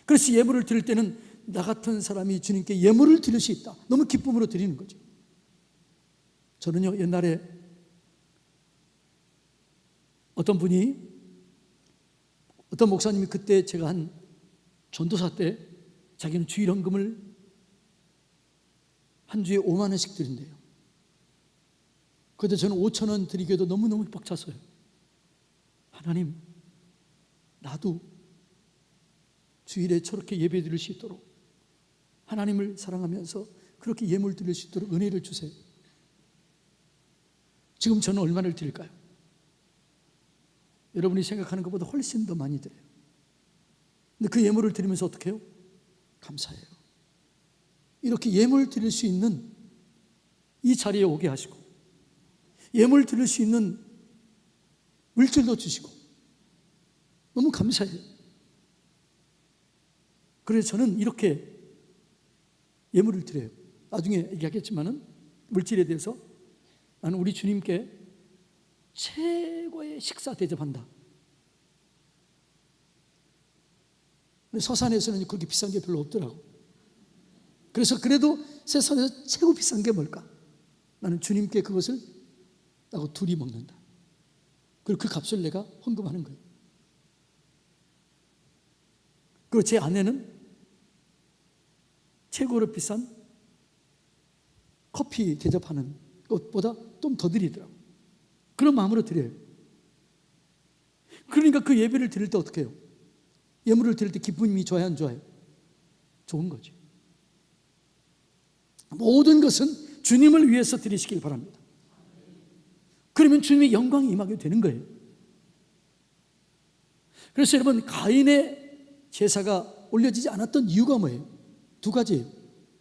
그래서 예물을 드릴 때는 나 같은 사람이 주님께 예물을 드릴 수 있다. 너무 기쁨으로 드리는 거죠. 저는요, 옛날에 어떤 목사님이 그때 제가 한 전도사 때 자기는 주일헌금을 한 주에 5만 원씩 드린대요. 그런데 저는 5천 원 드리기에도 너무너무 벅찼어요. 하나님, 나도 주일에 저렇게 예배 드릴 수 있도록, 하나님을 사랑하면서 그렇게 예물 드릴 수 있도록 은혜를 주세요. 지금 저는 얼마를 드릴까요? 여러분이 생각하는 것보다 훨씬 더 많이 드려요. 근데 그 예물을 드리면서 어떻게 해요? 감사해요. 이렇게 예물 드릴 수 있는 이 자리에 오게 하시고, 예물 드릴 수 있는 물질도 주시고, 너무 감사해요. 그래서 저는 이렇게 예물을 드려요. 나중에 얘기하겠지만은 물질에 대해서 나는 우리 주님께 최고의 식사 대접한다. 근데 서산에서는 그렇게 비싼 게 별로 없더라고. 그래서 그래도 세상에서 최고 비싼 게 뭘까? 나는 주님께 그것을 나하고 둘이 먹는다. 그리고 그 값을 내가 헌금하는 거예요. 그리고 제 아내는 최고로 비싼 커피 대접하는 것보다 좀 더 드리더라고요. 그런 마음으로 드려요. 그러니까 그 예배를 드릴 때 어떻게 해요? 예물을 드릴 때 기쁨이 좋아요, 안 좋아요? 좋은 거죠. 모든 것은 주님을 위해서 드리시길 바랍니다. 그러면 주님의 영광이 임하게 되는 거예요. 그래서 여러분, 가인의 제사가 올려지지 않았던 이유가 뭐예요? 두 가지예요.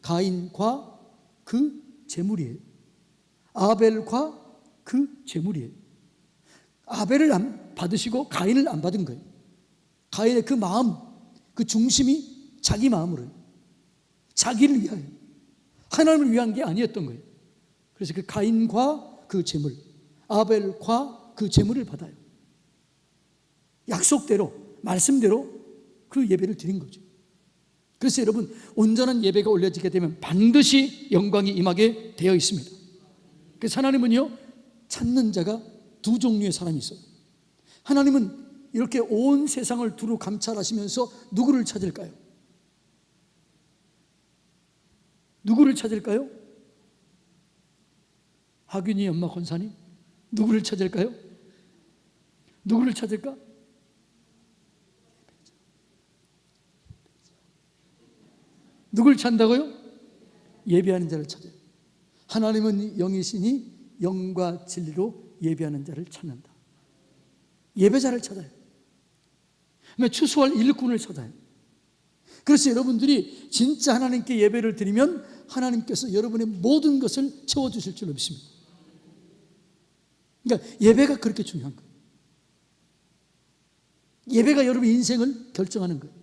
가인과 그 제물이에요. 아벨과 그 제물이에요. 아벨을 안 받으시고 가인을 안 받은 거예요. 가인의 그 마음, 그 중심이 자기 마음으로, 자기를 위하여, 하나님을 위한 게 아니었던 거예요. 그래서 그 가인과 그 제물, 아벨과 그 제물을 받아요. 약속대로, 말씀대로 그 예배를 드린 거죠. 그래서 여러분, 온전한 예배가 올려지게 되면 반드시 영광이 임하게 되어 있습니다. 그래서 하나님은요, 찾는 자가 두 종류의 사람이 있어요. 하나님은 이렇게 온 세상을 두루 감찰하시면서 누구를 찾을까요? 누구를 찾을까요? 하균이 엄마 권사님, 누구를 찾을까요? 누구를 찾을까? 누굴 찾는다고요? 예배하는 자를 찾아요. 하나님은 영이시니 영과 진리로 예배하는 자를 찾는다. 예배자를 찾아요. 추수할 일꾼을 찾아요. 그래서 여러분들이 진짜 하나님께 예배를 드리면 하나님께서 여러분의 모든 것을 채워주실 줄로 믿습니다. 그러니까 예배가 그렇게 중요한 거예요. 예배가 여러분의 인생을 결정하는 거예요.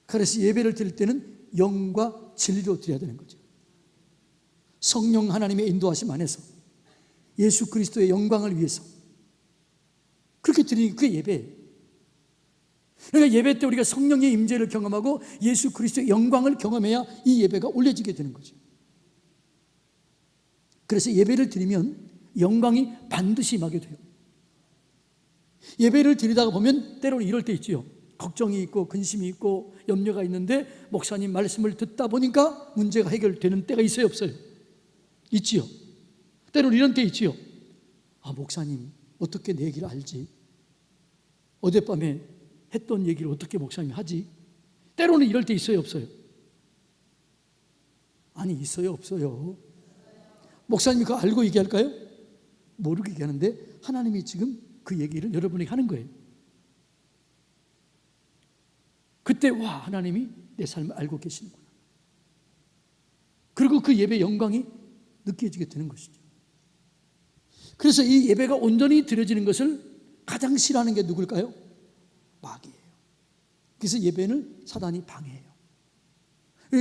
그래서 예배를 드릴 때는 영과 진리로 드려야 되는 거죠. 성령 하나님의 인도하심 안에서 예수 그리스도의 영광을 위해서 그렇게 드리는 게 예배예요. 그러니까 예배 때 우리가 성령의 임재를 경험하고 예수 그리스도의 영광을 경험해야 이 예배가 올려지게 되는 거죠. 그래서 예배를 드리면 영광이 반드시 임하게 돼요. 예배를 드리다가 보면 때로는 이럴 때 있지요. 걱정이 있고 근심이 있고 염려가 있는데 목사님 말씀을 듣다 보니까 문제가 해결되는 때가 있어요, 없어요? 있지요. 때로는 이런 때 있지요. 아, 목사님 어떻게 내 얘기를 알지? 어젯밤에 했던 얘기를 어떻게 목사님이 하지? 때로는 이럴 때 있어요, 없어요? 아니, 있어요, 없어요? 목사님이 그거 알고 얘기할까요? 모르고 얘기하는데 하나님이 지금 그 얘기를 여러분에게 하는 거예요. 그때 와, 하나님이 내 삶을 알고 계시는구나. 그리고 그 예배 영광이 느껴지게 되는 것이죠. 그래서 이 예배가 온전히 드려지는 것을 가장 싫어하는 게 누굴까요? 마귀예요. 그래서 예배는 사단이 방해해요.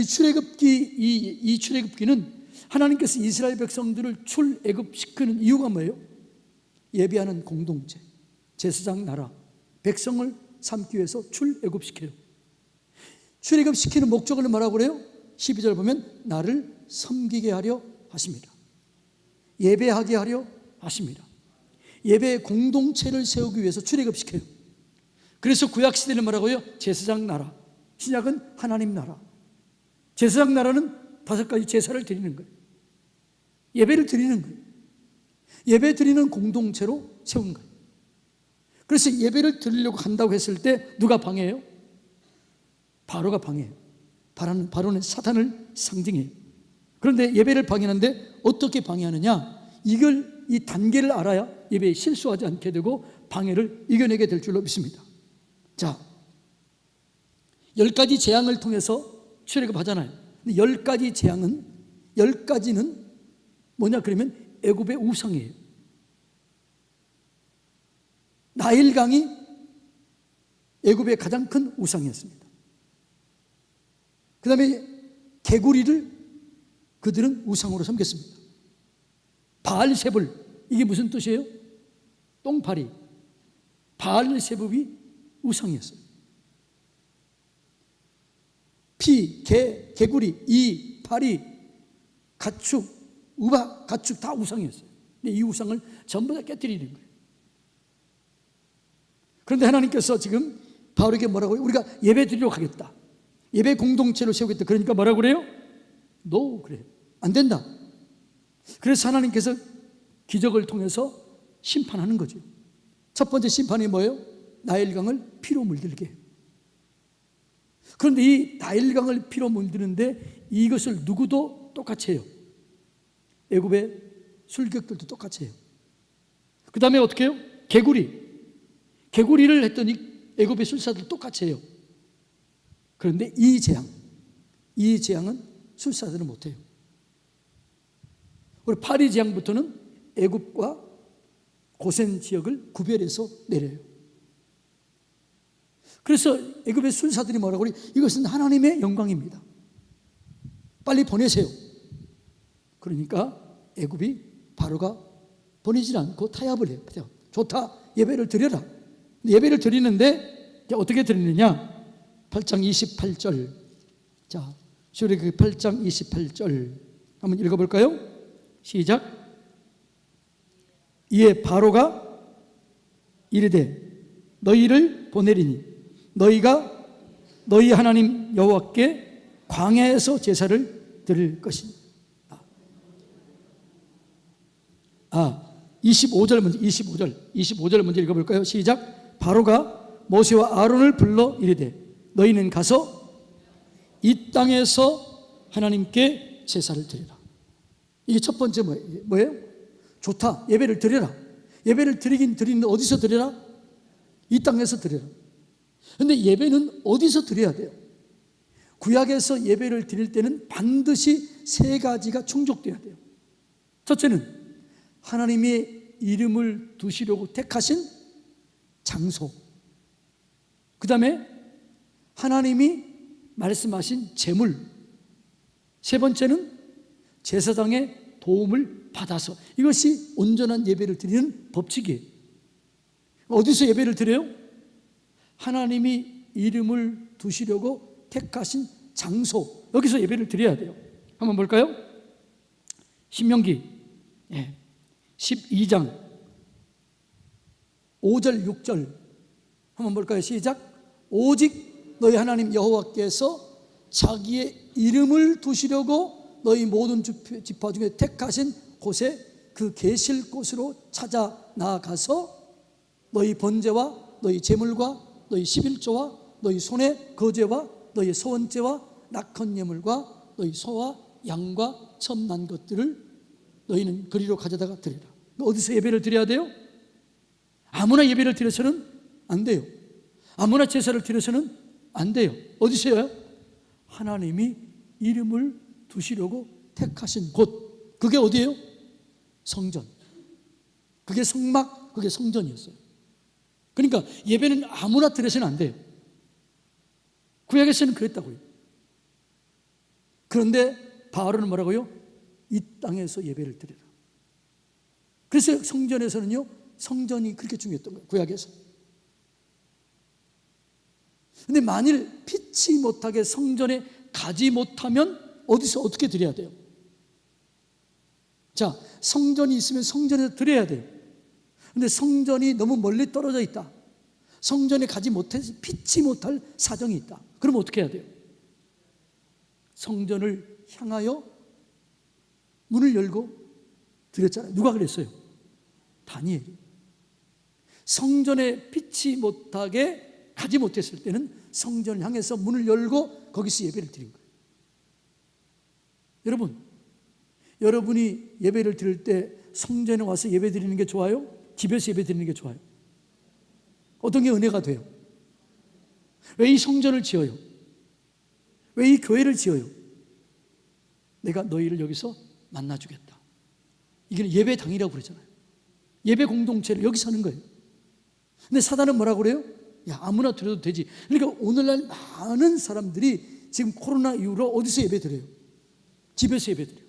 출애굽기, 이 출애굽기는 하나님께서 이스라엘 백성들을 출애굽시키는 이유가 뭐예요? 예배하는 공동체, 제사장 나라, 백성을 삼기 위해서 출애굽시켜요. 출애굽시키는 목적을 뭐라고 그래요? 12절 보면 나를 섬기게 하려 하십니다. 예배하게 하려 하십니다. 예배의 공동체를 세우기 위해서 출애굽시켜요. 그래서 구약시대는 뭐라고요? 제사장 나라, 신약은 하나님 나라. 제사장 나라는 5가지 제사를 드리는 거예요. 예배를 드리는 거예요. 예배 드리는 공동체로 세운 거예요. 그래서 예배를 드리려고 한다고 했을 때 누가 방해해요? 바로가 방해해요. 바로는 사탄을 상징해요. 그런데 예배를 방해하는데 어떻게 방해하느냐? 이 단계를 알아야 예배에 실수하지 않게 되고 방해를 이겨내게 될 줄로 믿습니다. 자, 10가지 재앙을 통해서 출애굽하잖아요. 근데 10가지는 뭐냐 그러면 애굽의 우상이에요. 나일강이 애굽의 가장 큰 우상이었습니다. 그 다음에 개구리를 그들은 우상으로 섬겼습니다. 바알세불, 이게 무슨 뜻이에요? 똥파리. 바알세불이 우상이었어요. 피, 개구리, 이, 파리, 가축, 우박, 가축 다 우상이었어요. 근데 이 우상을 전부 다 깨뜨리는 거예요. 그런데 하나님께서 지금 바울에게 뭐라고 해요? 우리가 예배 드리러 가겠다. 예배 공동체로 세우겠다. 그러니까 뭐라고 그래요? No, 그래요. 안 된다. 그래서 하나님께서 기적을 통해서 심판하는 거죠. 첫 번째 심판이 뭐예요? 나일강을 피로 물들게 해요. 그런데 이 나일강을 피로 물드는데 이것을 누구도 똑같이 해요. 애굽의 술객들도 똑같이 해요. 그 다음에 어떻게 해요? 개구리를 했더니 애굽의 술사들 똑같이 해요. 그런데 이 재앙은 술사들은 못해요. 그리고 파리 재앙부터는 애굽과 고센 지역을 구별해서 내려요. 그래서 애굽의 술사들이 뭐라고 그래요? 이것은 하나님의 영광입니다. 빨리 보내세요. 그러니까 애굽이 바로가 보내질 않고 타협을 해요. 좋다, 예배를 드려라. 예배를 드리는데 어떻게 드리느냐? 8장 28절. 자, 출애굽기 8장 28절 한번 읽어볼까요? 시작. 이에 바로가 이르되 너희를 보내리니 너희가 너희 하나님 여호와께 광야에서 제사를 드릴 것이니. 25절 먼저 읽어볼까요? 시작. 바로가 모세와 아론을 불러 이르되 너희는 가서 이 땅에서 하나님께 제사를 드리라. 이게 첫 번째 뭐예요? 좋다, 예배를 드려라. 예배를 드리긴 드리는데 어디서 드려라? 이 땅에서 드려라. 그런데 예배는 어디서 드려야 돼요? 구약에서 예배를 드릴 때는 반드시 3가지가 충족돼야 돼요. 첫째는 하나님의 이름을 두시려고 택하신 장소, 그 다음에 하나님이 말씀하신 제물, 세 번째는 제사장의 도움을 받아서. 이것이 온전한 예배를 드리는 법칙이에요. 어디서 예배를 드려요? 하나님이 이름을 두시려고 택하신 장소, 여기서 예배를 드려야 돼요. 한번 볼까요? 신명기 12장 5절 6절 한번 볼까요? 시작. 오직 너희 하나님 여호와께서 자기의 이름을 두시려고 너희 모든 지파 중에 택하신 곳에 그 계실 곳으로 찾아 나아가서 너희 번제와 너희 제물과 너희 11조와 너희 손의 거제와 너희 소원제와 낙헌 예물과 너희 소와 양과 첨난 것들을 너희는 그리로 가져다가 드리라. 어디서 예배를 드려야 돼요? 아무나 예배를 드려서는 안 돼요. 아무나 제사를 드려서는 안 돼요. 어디서요? 하나님이 이름을 두시려고 택하신 곳, 그게 어디예요? 성전. 그게 성막, 그게 성전이었어요. 그러니까 예배는 아무나 드려서는 안 돼요. 구약에서는 그랬다고요. 그런데 바울은 뭐라고요? 이 땅에서 예배를 드리라. 그래서 성전에서는요, 성전이 그렇게 중요했던 거예요, 구약에서. 근데 만일 피치 못하게 성전에 가지 못하면 어디서 어떻게 드려야 돼요? 자, 성전이 있으면 성전에서 드려야 돼요. 근데 성전이 너무 멀리 떨어져 있다, 성전에 가지 못해서 피치 못할 사정이 있다, 그럼 어떻게 해야 돼요? 성전을 향하여 문을 열고 드렸잖아요. 누가 그랬어요? 다니엘이. 성전에 피치 못하게 가지 못했을 때는 성전을 향해서 문을 열고 거기서 예배를 드린 거예요. 여러분, 여러분이 예배를 드릴 때 성전에 와서 예배 드리는 게 좋아요? 집에서 예배 드리는 게 좋아요? 어떤 게 은혜가 돼요? 왜 이 성전을 지어요? 왜 이 교회를 지어요? 내가 너희를 여기서 만나주겠다. 이게 예배당이라고 그러잖아요. 예배 공동체를 여기서 하는 거예요. 근데 사단은 뭐라고 그래요? 야, 아무나 드려도 되지. 그러니까 오늘날 많은 사람들이 지금 코로나 이후로 어디서 예배 드려요? 집에서 예배 드려요.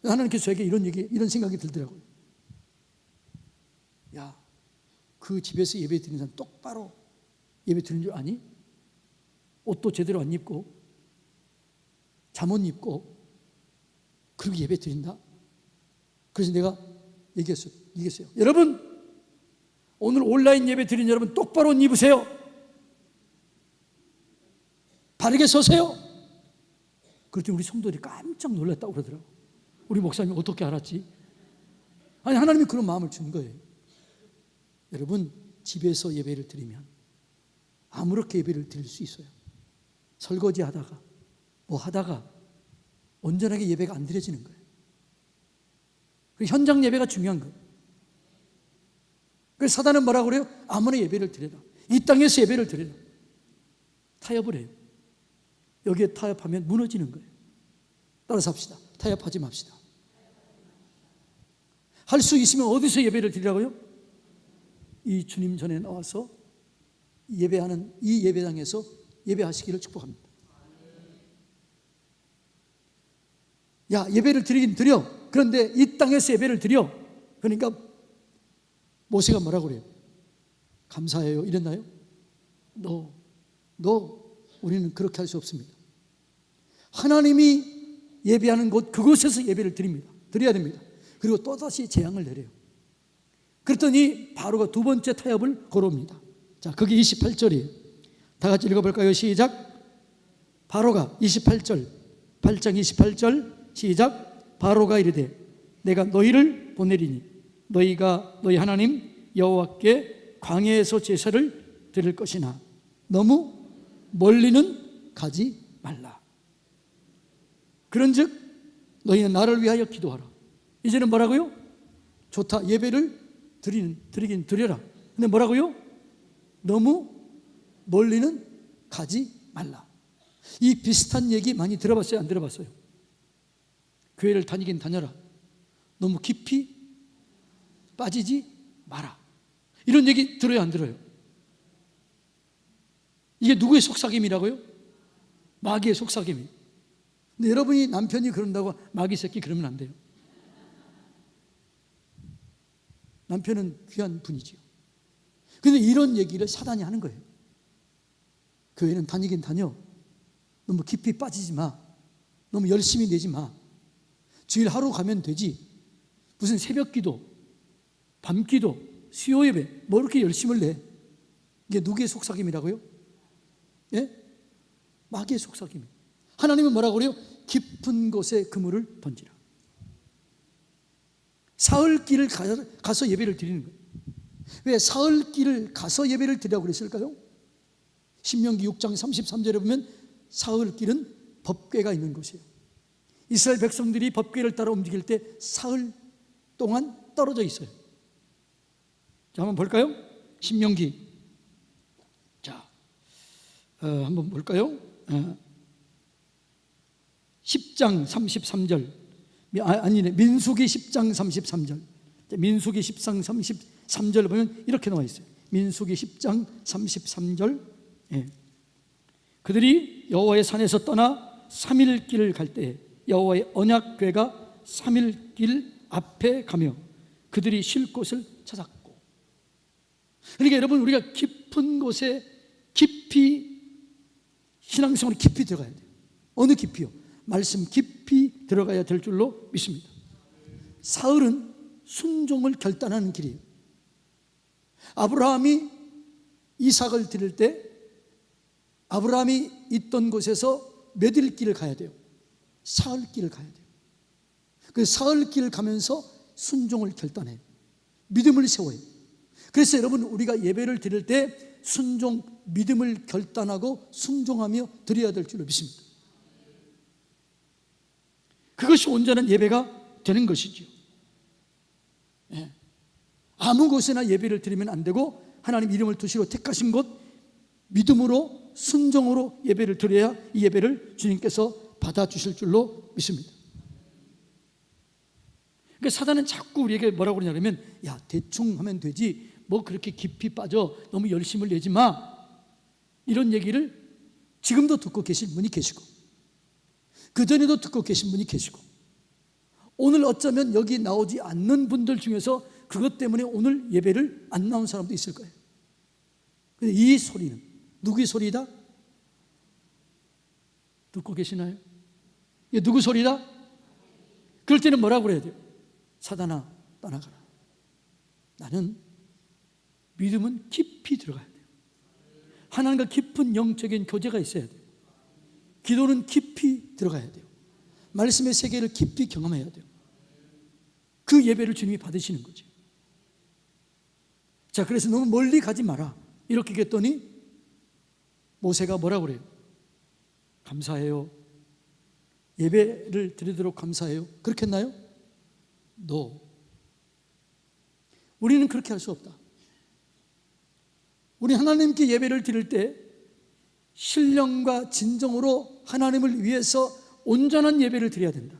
하나님께서 저에게 이런 생각이 들더라고요. 야, 그 집에서 예배 드리는 사람 똑바로 예배 드리는 줄 아니? 옷도 제대로 안 입고 잠옷 입고 그렇게 예배 드린다? 그래서 내가 얘기했어요. 여러분, 오늘 온라인 예배 드린 여러분 똑바로 옷 입으세요. 바르게 서세요. 그랬더니 우리 성도들이 깜짝 놀랐다고 그러더라고. 우리 목사님 어떻게 알았지? 아니, 하나님이 그런 마음을 준 거예요. 여러분, 집에서 예배를 드리면 아무렇게 예배를 드릴 수 있어요. 설거지 하다가 뭐 하다가 온전하게 예배가 안 드려지는 거예요. 현장 예배가 중요한 거예요. 그래서 사단은 뭐라고 그래요? 아무나 예배를 드려라. 이 땅에서 예배를 드려라. 타협을 해요. 여기에 타협하면 무너지는 거예요. 따라서 합시다. 타협하지 맙시다. 할 수 있으면 어디서 예배를 드리라고요? 이 주님 전에 나와서 예배하는 이 예배당에서 예배하시기를 축복합니다. 야, 예배를 드리긴 드려. 그런데 이 땅에서 예배를 드려. 그러니까 모세가 뭐라고 그래요? 감사해요 이랬나요? 우리는 그렇게 할 수 없습니다. 하나님이 예배하는 곳 그곳에서 예배를 드려야 됩니다. 그리고 또다시 재앙을 내려요. 그랬더니 바로가 두 번째 타협을 걸어옵니다. 자, 그게 28절이에요. 다 같이 읽어볼까요? 시작. 바로가 28절 8장 28절 시작. 바로가 이르되 내가 너희를 보내리니 너희가 너희 하나님 여호와께 광야에서 제사를 드릴 것이나 너무 멀리는 가지 말라. 그런즉 너희는 나를 위하여 기도하라. 이제는 뭐라고요? 좋다. 예배를 드리긴 드려라. 근데 뭐라고요? 너무 멀리는 가지 말라. 이 비슷한 얘기 많이 들어봤어요? 안 들어봤어요? 교회를 다니긴 다녀라. 너무 깊이 빠지지 마라. 이런 얘기 들어요? 안 들어요? 이게 누구의 속삭임이라고요? 마귀의 속삭임이. 근데 여러분이 남편이 그런다고 마귀 새끼 그러면 안 돼요. 남편은 귀한 분이지요. 그런데 이런 얘기를 사단이 하는 거예요. 교회는 다니긴 다녀. 너무 깊이 빠지지 마. 너무 열심히 내지 마. 주일 하루 가면 되지. 무슨 새벽 기도, 밤 기도, 수요 예배 뭐 이렇게 열심을 내. 이게 누구의 속삭임이라고요? 예? 마귀의 속삭임. 하나님은 뭐라고 그래요? 깊은 곳에 그물을 던지라. 사흘길을 가서 예배를 드리는 거예요. 왜 사흘길을 가서 예배를 드리라고 그랬을까요? 신명기 6장 33절에 보면 사흘길은 법궤가 있는 곳이에요. 이스라엘 백성들이 법궤를 따라 움직일 때 사흘 동안 떨어져 있어요. 자, 한번 볼까요? 신명기. 자, 한번 볼까요? 10장 33절. 아니네. 민수기 10장 33절. 민수기 10장 33절을 보면 이렇게 나와 있어요. 민수기 10장 33절. 예. 그들이 여호와의 산에서 떠나 3일 길을 갈 때 여호와의 언약궤가 3일 길 앞에 가며 그들이 쉴 곳을 찾았고. 그러니까 여러분, 우리가 깊은 곳에 깊이 신앙생활에 깊이 들어가야 돼요. 어느 깊이요? 말씀 깊이 들어가야 될 줄로 믿습니다. 사흘은 순종을 결단하는 길이에요. 아브라함이 이삭을 드릴 때 아브라함이 있던 곳에서 몇 일 길을 가야 돼요? 사흘 길을 가야 돼요. 그 사흘 길을 가면서 순종을 결단해요. 믿음을 세워요. 그래서 여러분, 우리가 예배를 드릴 때 순종, 믿음을 결단하고 순종하며 드려야 될 줄로 믿습니다. 그것이 온전한 예배가 되는 것이죠. 예. 아무 곳에나 예배를 드리면 안 되고 하나님 이름을 두시고 택하신 곳 믿음으로 순종으로 예배를 드려야 이 예배를 주님께서 받아주실 줄로 믿습니다. 그러니까 사단은 자꾸 우리에게 뭐라고 그러냐면, 야, 대충 하면 되지 뭐 그렇게 깊이 빠져 너무 열심을 내지 마, 이런 얘기를 지금도 듣고 계신 분이 계시고 그전에도 듣고 계신 분이 계시고 오늘 어쩌면 여기 나오지 않는 분들 중에서 그것 때문에 오늘 예배를 안 나온 사람도 있을 거예요. 근데 이 소리는 누구의 소리다? 듣고 계시나요? 이게 누구 소리다? 그럴 때는 뭐라고 그래야 돼요? 사단아 떠나가라. 나는 믿음은 깊이 들어가야 돼요. 하나님과 깊은 영적인 교제가 있어야 돼요. 기도는 깊이 들어가야 돼요. 말씀의 세계를 깊이 경험해야 돼요. 그 예배를 주님이 받으시는 거죠. 자, 그래서 너무 멀리 가지 마라 이렇게 얘기했더니 모세가 뭐라고 그래요? 감사해요. 예배를 드리도록 감사해요. 그렇게 했나요? No. 우리는 그렇게 할 수 없다. 우리 하나님께 예배를 드릴 때 신령과 진정으로 하나님을 위해서 온전한 예배를 드려야 된다.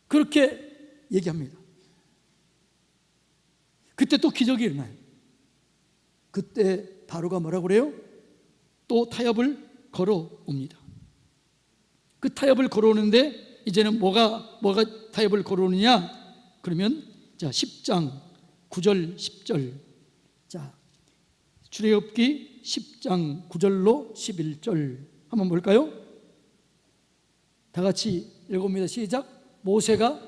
그렇게 얘기합니다. 그때 또 기적이 일어나요. 그때 바로가 뭐라고 그래요? 또 타협을 걸어옵니다. 그 타협을 걸어오는데 이제는 뭐가 타협을 걸어오느냐? 그러면 자 10장 9절 10절, 자 출애굽기 10장 9절로 11절 한번 볼까요? 다 같이 읽어봅니다. 시작. 모세가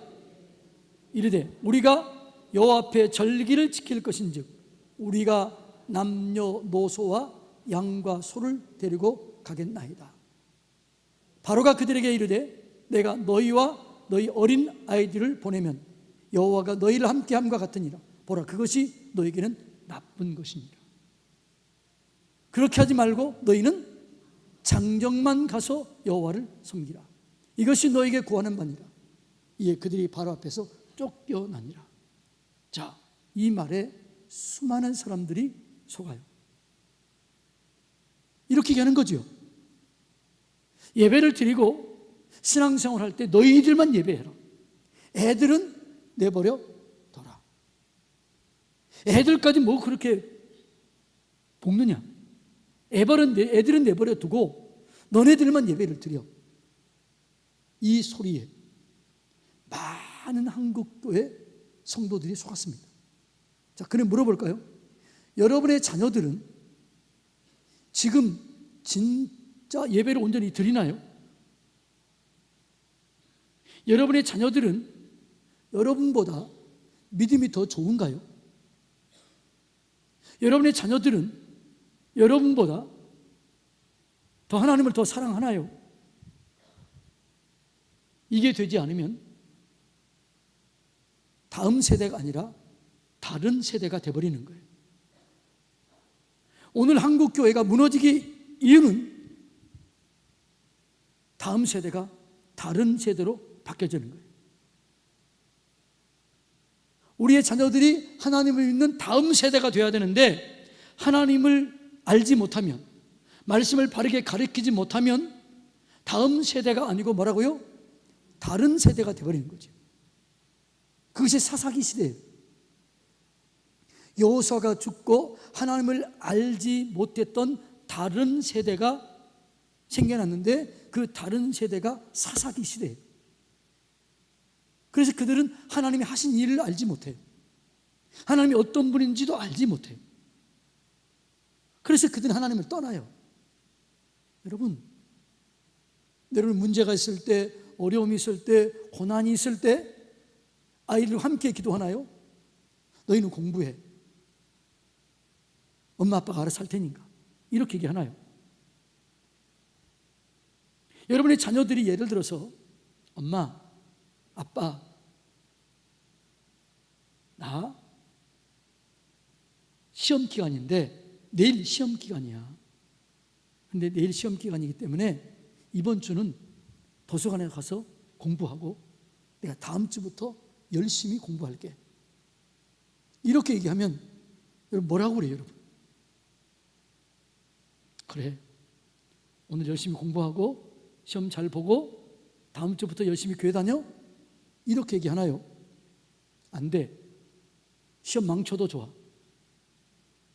이르되 우리가 여호와 앞에 절기를 지킬 것인즉 우리가 남녀노소와 양과 소를 데리고 가겠나이다. 바로가 그들에게 이르되 내가 너희와 너희 어린 아이들을 보내면 여호와가 너희를 함께함과 같으니라. 보라, 그것이 너희에게는 나쁜 것이니라. 그렇게 하지 말고 너희는 장정만 가서 여호와를 섬기라. 이것이 너희에게 구하는 바니라. 이에 그들이 바로 앞에서 쫓겨나니라. 자, 이 말에 수많은 사람들이 속아요. 이렇게 얘기하는 거죠. 예배를 드리고 신앙생활 할 때 너희들만 예배해라. 애들은 내버려 둬라. 애들까지 뭐 그렇게 볶느냐? 애들은 내버려 두고 너네들만 예배를 드려. 이 소리에 많은 한국교회 성도들이 속았습니다. 자, 그럼 물어볼까요? 여러분의 자녀들은 지금 진짜 예배를 온전히 드리나요? 여러분의 자녀들은 여러분보다 믿음이 더 좋은가요? 여러분의 자녀들은 여러분보다 더 하나님을 더 사랑하나요? 이게 되지 않으면 다음 세대가 아니라 다른 세대가 돼버리는 거예요. 오늘 한국교회가 무너지기 이유는 다음 세대가 다른 세대로 바뀌어지는 거예요. 우리의 자녀들이 하나님을 믿는 다음 세대가 되어야 되는데 하나님을 알지 못하면, 말씀을 바르게 가르치지 못하면 다음 세대가 아니고 뭐라고요? 다른 세대가 되어버리는 거죠. 그것이 사사기 시대예요. 여호수아가 죽고 하나님을 알지 못했던 다른 세대가 생겨났는데 그 다른 세대가 사사기 시대예요. 그래서 그들은 하나님이 하신 일을 알지 못해요. 하나님이 어떤 분인지도 알지 못해요. 그래서 그들은 하나님을 떠나요. 여러분 문제가 있을 때, 어려움이 있을 때, 고난이 있을 때 아이들과 함께 기도하나요? 너희는 공부해. 엄마 아빠가 알아서 할 테니까. 이렇게 얘기하나요? 여러분의 자녀들이 예를 들어서 엄마, 아빠, 나 시험 기간인데 내일 시험 기간이야. 근데 내일 시험 기간이기 때문에 이번 주는 도서관에 가서 공부하고 내가 다음 주부터 열심히 공부할게. 이렇게 얘기하면 여러분 뭐라고 그래요, 여러분? 그래, 오늘 열심히 공부하고 시험 잘 보고 다음 주부터 열심히 교회 다녀? 이렇게 얘기하나요? 안 돼. 시험 망쳐도 좋아.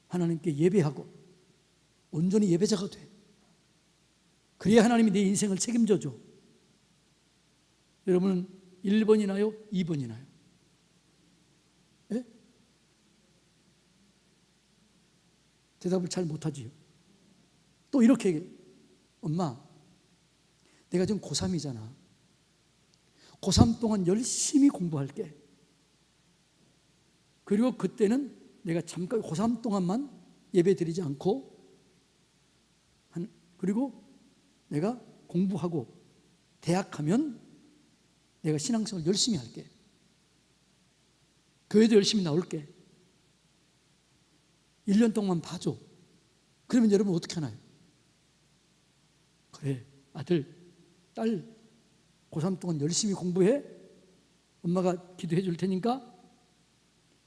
하나님께 예배하고 온전히 예배자가 돼. 그래야 하나님이 내 인생을 책임져 줘. 여러분은 1번이나요? 2번이나요? 예? 대답을 잘 못하지요. 또 이렇게 얘기해. 엄마, 내가 지금 고3이잖아. 고3 동안 열심히 공부할게. 그리고 그때는 내가 잠깐 고3 동안만 예배 드리지 않고 그리고 내가 공부하고 대학 가면 내가 신앙생활 열심히 할게. 교회도 열심히 나올게. 1년 동안 봐줘. 그러면 여러분 어떻게 하나요? 그래, 아들, 딸 고3 동안 열심히 공부해. 엄마가 기도해 줄 테니까.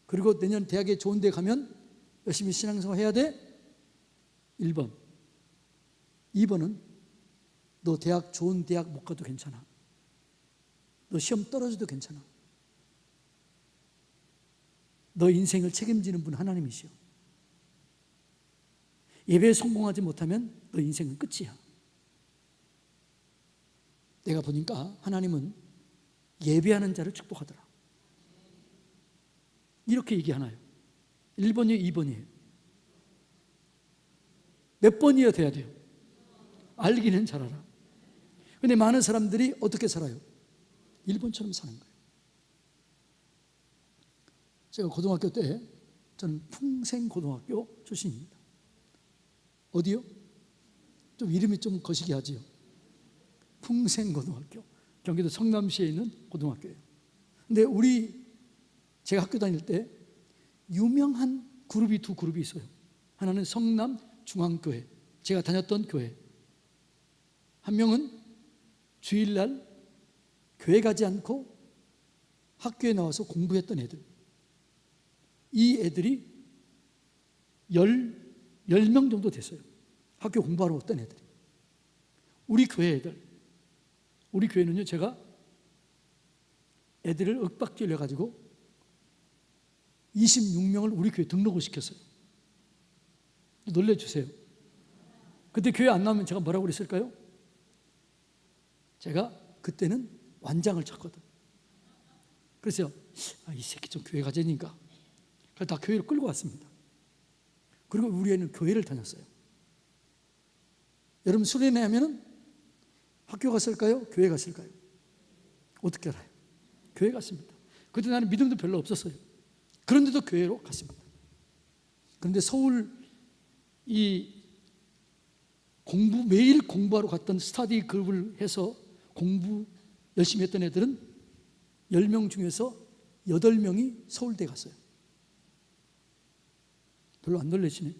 그리고 내년 대학에 좋은 데 가면 열심히 신앙생활 해야 돼. 1번. 2번은 너 대학 좋은 대학 못 가도 괜찮아. 너 시험 떨어져도 괜찮아. 너 인생을 책임지는 분 하나님이시오. 예배에 성공하지 못하면 너 인생은 끝이야. 내가 보니까 하나님은 예배하는 자를 축복하더라. 이렇게 얘기하나요? 1번이에요, 2번이에요? 몇 번이어야 돼야 돼요? 알기는 잘 알아. 근데 많은 사람들이 어떻게 살아요? 1번처럼 사는 거예요. 제가 고등학교 때 저는 풍생고등학교 출신입니다. 어디요? 좀 이름이 좀 거시기하지요. 풍생고등학교. 경기도 성남시에 있는 고등학교예요. 근데 제가 학교 다닐 때 유명한 그룹이 두 그룹이 있어요. 하나는 성남중앙교회, 제가 다녔던 교회. 한 명은 주일날 교회 가지 않고 학교에 나와서 공부했던 애들. 이 애들이 10명 정도 됐어요. 학교 공부하러 왔던 애들이. 우리 교회 애들. 우리 교회는요, 제가 애들을 윽박지를 해가지고 26명을 우리 교회 등록을 시켰어요. 놀래주세요. 그때 교회 안 나오면 제가 뭐라고 그랬을까요? 제가 그때는 완장을 쳤거든. 그래서 이 새끼 좀 교회 가자니까. 그래서 다 교회로 끌고 왔습니다. 그리고 우리 애는 교회를 다녔어요. 여러분 수련회 하면은 학교 갔을까요? 교회 갔을까요? 어떻게 알아요? 교회 갔습니다. 그때 나는 믿음도 별로 없었어요. 그런데도 교회로 갔습니다. 그런데 서울 매일 공부하러 갔던 스터디 그룹을 해서 공부 열심히 했던 애들은 10명 중에서 8명이 서울대 갔어요. 별로 안 놀라시네.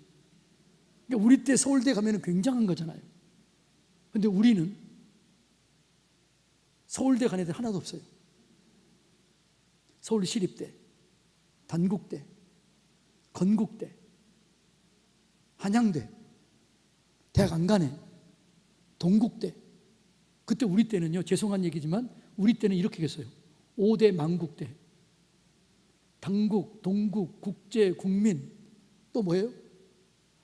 그러니까 우리 때 서울대 가면 굉장한 거잖아요. 그런데 우리는 서울대 간 애들 하나도 없어요. 서울시립대, 단국대, 건국대, 한양대, 대학 안 가네, 동국대. 그때 우리 때는요, 죄송한 얘기지만 우리 때는 이렇게 했어요. 5대 만국대, 당국, 동국, 국제, 국민, 또 뭐예요?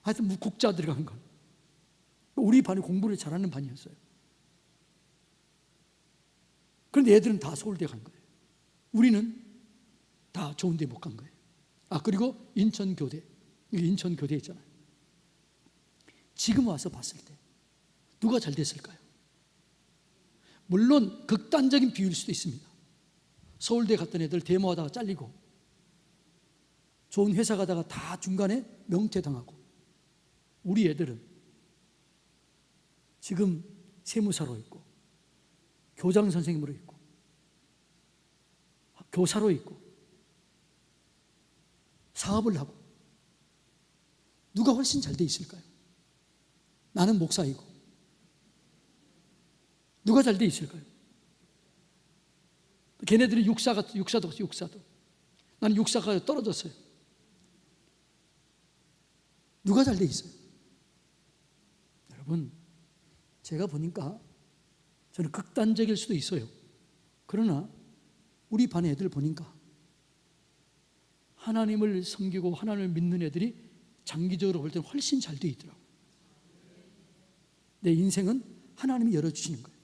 하여튼 국자 들어간 거. 우리 반이 공부를 잘하는 반이었어요. 그런데 애들은 다 서울대 간 거예요. 우리는 다 좋은 데 못 간 거예요. 그리고 인천교대, 인천교대 있잖아요. 지금 와서 봤을 때 누가 잘 됐을까요? 물론 극단적인 비유일 수도 있습니다. 서울대 갔던 애들 데모하다가 잘리고, 좋은 회사 가다가 다 중간에 명퇴당하고, 우리 애들은 지금 세무사로 있고, 교장 선생님으로 있고, 교사로 있고, 사업을 하고. 누가 훨씬 잘 돼 있을까요? 나는 목사이고. 누가 잘 돼 있을까요? 걔네들이 육사도. 나는 육사가 떨어졌어요. 누가 잘 돼 있어요? 여러분, 제가 보니까 저는 극단적일 수도 있어요. 그러나 우리 반 애들 보니까 하나님을 섬기고 하나님을 믿는 애들이 장기적으로 볼 때는 훨씬 잘 돼 있더라고요. 내 인생은 하나님이 열어주시는 거예요.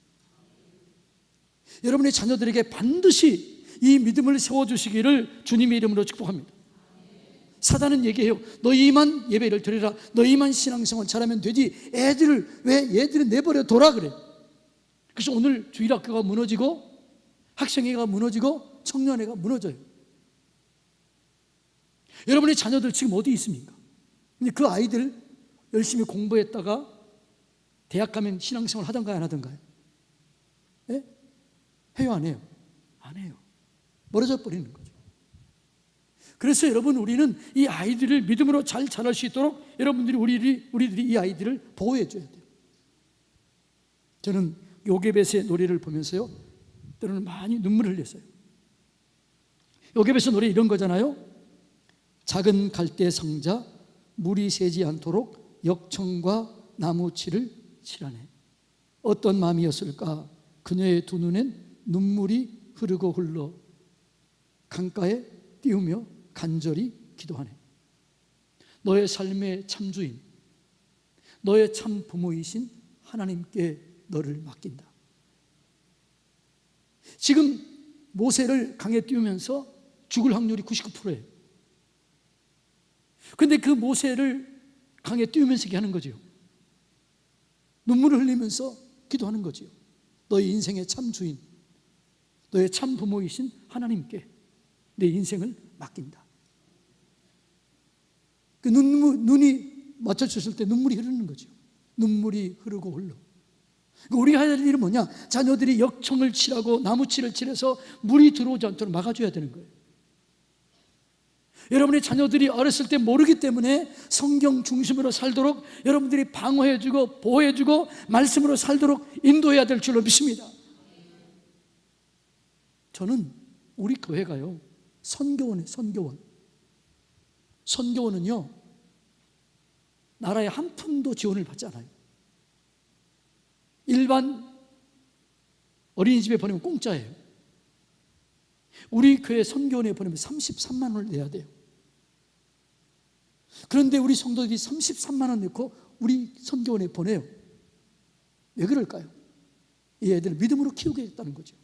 여러분의 자녀들에게 반드시 이 믿음을 세워주시기를 주님의 이름으로 축복합니다. 사단은 얘기해요. 너희만 예배를 드리라. 너희만 신앙생활 잘하면 되지. 얘들은 내버려 둬라 그래. 그래서 오늘 주일학교가 무너지고 학생회가 무너지고 청년회가 무너져요. 여러분의 자녀들 지금 어디 있습니까? 근데 그 아이들 열심히 공부했다가 대학 가면 신앙생활 하던가요, 안 하던가요? 예? 해요, 안 해요? 안 해요. 멀어져 버리는 거죠. 그래서 여러분, 우리는 이 아이들을 믿음으로 잘 자랄 수 있도록 여러분들이 우리들이 이 아이들을 보호해 줘야 돼요. 저는 요게벳의 노래를 보면서요, 때로는 많이 눈물을 흘렸어요. 요게벳의 노래 이런 거잖아요. 작은 갈대 상자 물이 새지 않도록 역청과 나무치를 칠하네. 어떤 마음이었을까? 그녀의 두 눈엔 눈물이 흐르고 흘러 강가에 띄우며 간절히 기도하네. 너의 삶의 참주인, 너의 참 부모이신 하나님께 너를 맡긴다. 지금 모세를 강에 띄우면서 죽을 확률이 99%예요. 그런데 그 모세를 강에 띄우면서 얘기하는 거죠. 눈물을 흘리면서 기도하는 거죠. 너의 인생의 참 주인, 너의 참 부모이신 하나님께 내 인생을 맡긴다. 그 눈이 맞춰졌을 때 눈물이 흐르는 거죠. 눈물이 흐르고 흘러. 우리가 해야 될 일은 뭐냐? 자녀들이 역청을 칠하고 나무칠을 칠해서 물이 들어오지 않도록 막아줘야 되는 거예요. 여러분의 자녀들이 어렸을 때 모르기 때문에 성경 중심으로 살도록 여러분들이 방어해주고 보호해주고 말씀으로 살도록 인도해야 될 줄로 믿습니다. 저는 우리 교회가요, 선교원은요 나라에 한 푼도 지원을 받지 않아요. 일반 어린이집에 보내면 공짜예요. 우리 교회 선교원에 보내면 33만 원을 내야 돼요. 그런데 우리 성도들이 33만 원 넣고 우리 선교원에 보내요. 왜 그럴까요? 이 애들을 믿음으로 키우겠다는 거죠.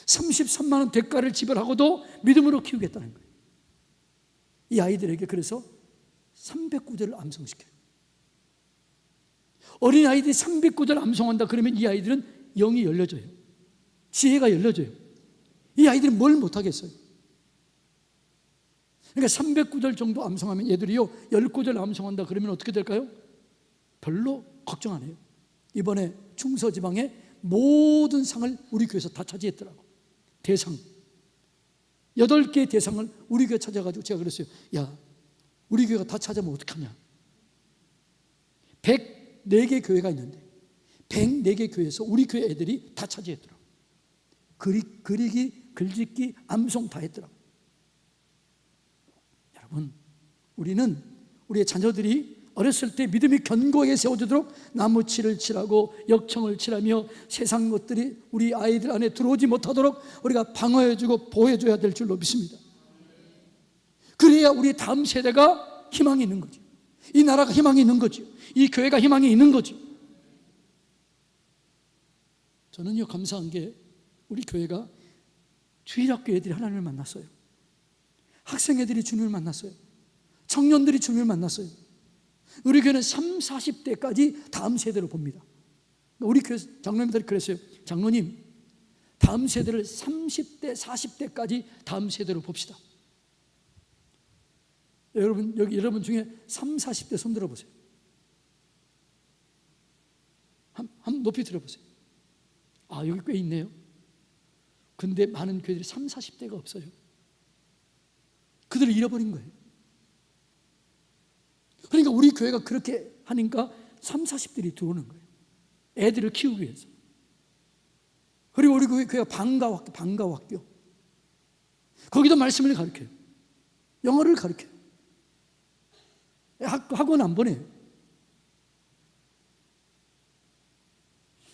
33만 원 대가를 지불하고도 믿음으로 키우겠다는 거예요. 이 아이들에게 그래서 300구절을 암송시켜요. 어린 아이들이 300구절 암송한다 그러면 이 아이들은 영이 열려져요. 지혜가 열려져요. 이 아이들은 뭘 못하겠어요. 그러니까 300구절 정도 암송하면 얘들이요 10구절 암송한다 그러면 어떻게 될까요? 별로 걱정 안 해요. 이번에 충서지방에 모든 상을 우리 교회에서 다 차지했더라고. 대상 8개의 대상을 우리 교회 찾아가지고 제가 그랬어요. 야, 우리 교회가 다 찾아면 어떡하냐. 104개 교회가 있는데 104개 교회에서 우리 교회 애들이 다 차지했더라고. 그리기, 글짓기, 암송 다 했더라고. 여러분, 우리는 우리의 자녀들이 어렸을 때 믿음이 견고하게 세워지도록 나무칠을 칠하고 역청을 칠하며 세상 것들이 우리 아이들 안에 들어오지 못하도록 우리가 방어해주고 보호해줘야 될 줄로 믿습니다. 그래야 우리 다음 세대가 희망이 있는 거죠. 이 나라가 희망이 있는 거죠. 이 교회가 희망이 있는 거죠. 저는요 감사한 게 우리 교회가 주일학교 애들이 하나님을 만났어요. 학생 애들이 주님을 만났어요. 청년들이 주님을 만났어요. 우리 교회는 30, 40대까지 다음 세대로 봅니다. 우리 교회 장로님들이 그랬어요. 장로님, 다음 세대를 30대, 40대까지 다음 세대로 봅시다. 여러분 중에 30, 40대 손 들어보세요. 한번 높이 들어보세요. 아, 여기 꽤 있네요. 근데 많은 교회들이 30, 40대가 없어요. 그들을 잃어버린 거예요. 그러니까 우리 교회가 그렇게 하니까 30, 40대들이 들어오는 거예요. 애들을 키우기 위해서. 그리고 우리 교회가 방과학교. 거기도 말씀을 가르쳐요. 영어를 가르쳐요. 학원 안 보내요.